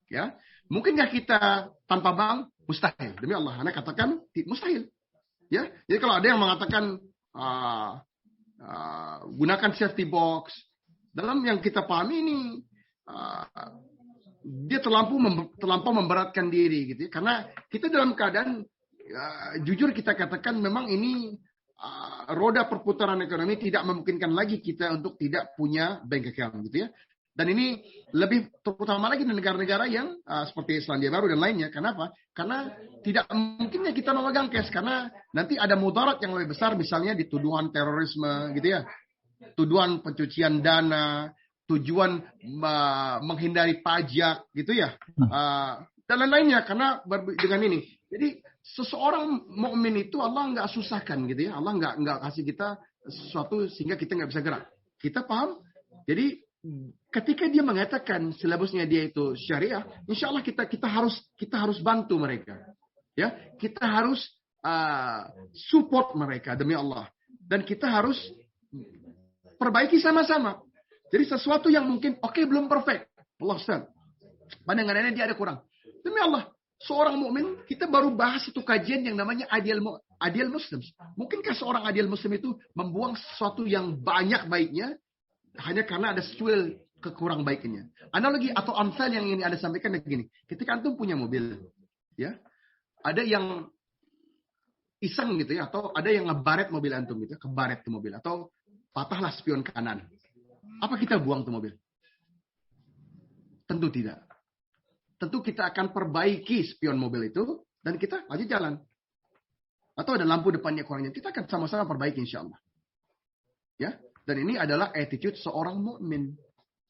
Ya, mungkinkah kita tanpa bank? Mustahil. Demi Allah, Anda katakan mustahil. Ya, jadi kalau ada yang mengatakan gunakan safety box, dalam yang kita pahami ini dia terlampau memberatkan diri gitu ya. Karena kita dalam keadaan jujur kita katakan memang ini roda perputaran ekonomi tidak memungkinkan lagi kita untuk tidak punya bank account gitu ya. Dan ini lebih terutama lagi di negara-negara yang seperti Selandia Baru dan lainnya. Kenapa? Karena tidak mungkinnya kita memegang cash karena nanti ada mudarat yang lebih besar, misalnya di tuduhan terorisme gitu ya, tuduhan pencucian dana, tujuan menghindari pajak gitu ya, dan lain-lainnya. Karena dengan ini, jadi seseorang mukmin itu Allah nggak susahkan gitu ya, Allah nggak kasih kita sesuatu sehingga kita nggak bisa gerak. Kita paham? Jadi ketika dia mengatakan silabusnya dia itu syariah, insya Allah kita harus bantu mereka, ya, kita harus support mereka demi Allah, dan kita harus perbaiki sama-sama. Jadi sesuatu yang mungkin belum perfect, Allah Ustaz, pandangannya dia ada kurang. Demi Allah, seorang mukmin kita baru bahas itu kajian yang namanya ideal Muslim. Mungkinkah seorang ideal Muslim itu membuang sesuatu yang banyak baiknya hanya karena ada secuil kekurang baiknya? Analogi atau amsal yang ini ada sampaikan begini. Ketika antum punya mobil, ya, ada yang iseng gitu ya, atau ada yang ngebaret mobil antum gitu, kebaret tuh mobil, atau patahlah spion kanan. Apa kita buang tuh mobil? Tentu tidak. Tentu kita akan perbaiki spion mobil itu dan kita lanjut jalan. Atau ada lampu depannya kurangnya, kita akan sama-sama perbaiki insya Allah. Ya. Dan ini adalah attitude seorang mukmin.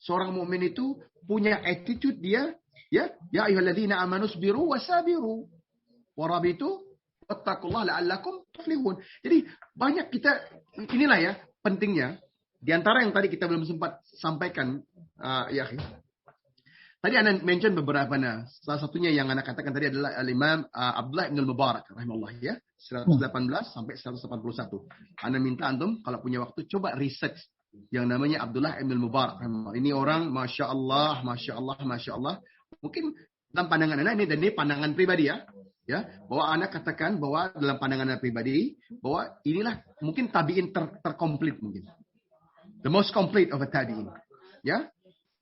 Seorang mukmin itu punya attitude dia, ya ayyuhalladzina amanu sabiru wasabiru warabitu wattaqullaha la'allakum tuflihun. Jadi banyak kita, inilah ya pentingnya. Di antara yang tadi kita belum sempat sampaikan, ya. Tadi Anda mention beberapa. Salah satunya yang Anda katakan tadi adalah Al-Imam Abdullah bin Mubarak rahimahullah, ya. 118 sampai 181. Anda minta antum kalau punya waktu coba research yang namanya Abdullah bin Mubarak. Ini orang Masya Allah. Mungkin dalam pandangan Anda ini, dan ini pandangan pribadi ya. Bahwa Anda katakan bahwa dalam pandangan Anda pribadi, bahwa inilah mungkin tabi'in terkomplit mungkin. The most complete of a tabi'in. Ya.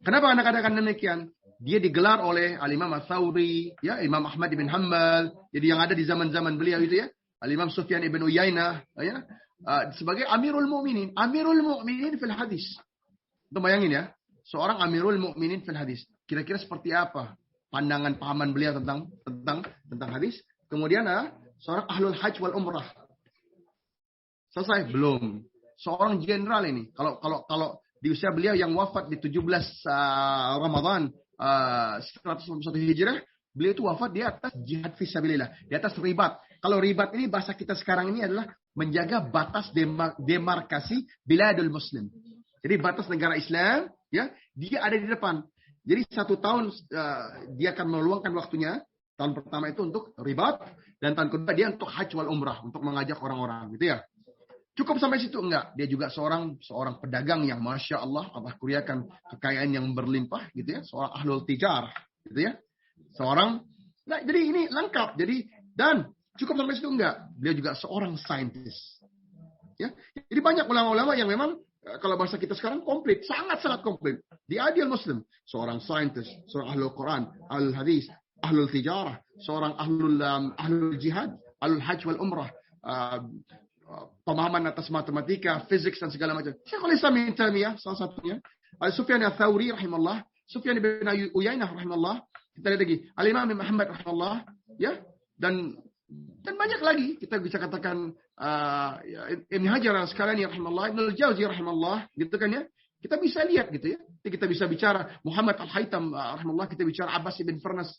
Kenapa Anda katakan demikian? Dia digelar oleh Al-Imam Ats-Tsauri, ya, Imam Ahmad bin Hanbal. Jadi yang ada di zaman-zaman beliau itu ya, Al-Imam Sufyan ibn Uyainah, ya, sebagai Amirul Mu'minin fil hadis. Itu bayangin ya, seorang Amirul Mu'minin fil hadis. Kira-kira seperti apa pandangan pahaman beliau tentang hadis? Kemudian seorang ahlul hajj wal umrah. Selesai? Belum. Seorang jenderal ini. Kalau di usia beliau yang wafat di 17 Ramadan 191 Hijrah, beliau itu wafat di atas jihad fisabilillah, di atas ribat. Kalau ribat ini bahasa kita sekarang ini adalah menjaga batas demarkasi biladul muslim. Jadi batas negara Islam, ya, dia ada di depan. Jadi 1 tahun dia akan meluangkan waktunya. Tahun pertama itu untuk ribat, dan tahun kedua dia untuk haji wal umrah, untuk mengajak orang-orang, gitu ya. Cukup sampai situ? Enggak. Dia juga seorang pedagang yang Masya Allah kurniakan kekayaan yang berlimpah, gitu ya. Seorang ahlul tijarah, gitu ya. Jadi ini lengkap. Dan cukup sampai situ? Enggak. Dia juga seorang saintis. Ya. Jadi banyak ulama-ulama yang memang kalau bahasa kita sekarang komplit, sangat-sangat komplit. Dia adil muslim. Seorang saintis, seorang ahlul Quran, ahlul hadis, ahlul tijarah, seorang ahlul jihad, ahlul hajj wal umrah, pemahaman atas matematika, fisik dan segala macam. Syekhul Islam Ibnu Taimiyah salah satunya. Sufyan Ats-Tsauri rahimahullah, Sufyan bin Uyainah rahimahullah. Kita lihat lagi Al-Imam Muhammad rahimahullah, ya. Dan banyak lagi kita bisa katakan Ibn Hajar Al-Asqalani rahimahullah, Ibnu Al-Jauzi rahimahullah, gitu kan ya. Kita bisa lihat gitu ya. Kita bisa bicara Muhammad Al-Haytham rahimahullah, kita bicara Abbas ibn Firnas.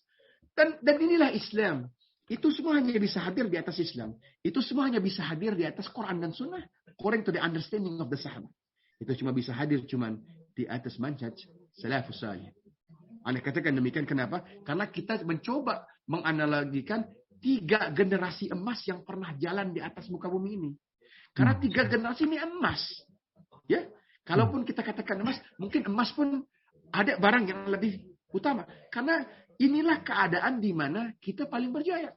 Dan inilah Islam. Itu semua hanya bisa hadir di atas Islam. Itu semua hanya bisa hadir di atas Quran dan Sunnah. According to the understanding of the Sahabat. Itu cuma bisa hadir cuman di atas manhaj salafus salih. Anda katakan demikian kenapa? Karena kita mencoba menganalogikan 3 generasi emas yang pernah jalan di atas muka bumi ini. Karena 3 generasi ini emas. Ya, kalaupun kita katakan emas, mungkin emas pun ada barang yang lebih utama. Karena inilah keadaan di mana kita paling berjaya.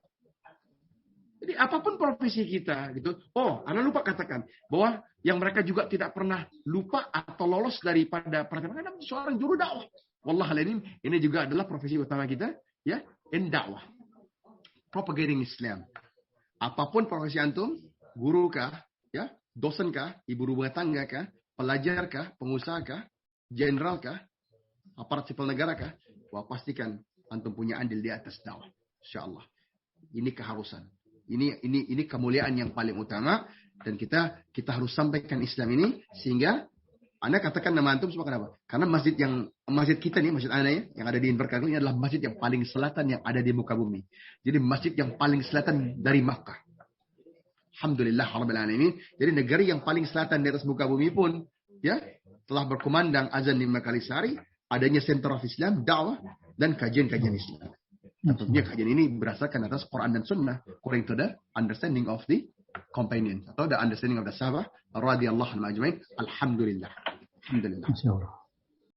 Jadi apapun profesi kita, gitu. Anda lupa katakan bahwa yang mereka juga tidak pernah lupa atau lolos daripada pertemanan seorang juru dakwah. Wallahualam, ini juga adalah profesi utama kita, ya, in dakwah, propagating Islam. Apapun profesi antum, guru kah, ya, dosen kah, ibu rumah tangga kah, pelajar kah, pengusaha kah, jenderal kah, aparat sipil negara kah, pastikan antum punya andil di atas dakwah. Insyaallah. Ini keharusan. Ini kemuliaan yang paling utama, dan kita harus sampaikan Islam ini sehingga Anda katakan nama antum semua. Kenapa? Karena masjid kita nih, masjid Anda ya, yang ada di Invercargill ini adalah masjid yang paling selatan yang ada di muka bumi. Jadi masjid yang paling selatan dari Makkah. Alhamdulillah rabbil alamin. Jadi negeri yang paling selatan di atas muka bumi pun, ya, telah berkumandang azan 5 kali sehari, adanya center of Islam, dakwah, dan kajian-kajian Islam. Tentunya kajian ini berdasarkan atas Quran dan Sunnah, according to the understanding of the companions atau the understanding of the Sahabah radhiyallahu anhum ajma'in. Alhamdulillah. Masya Allah.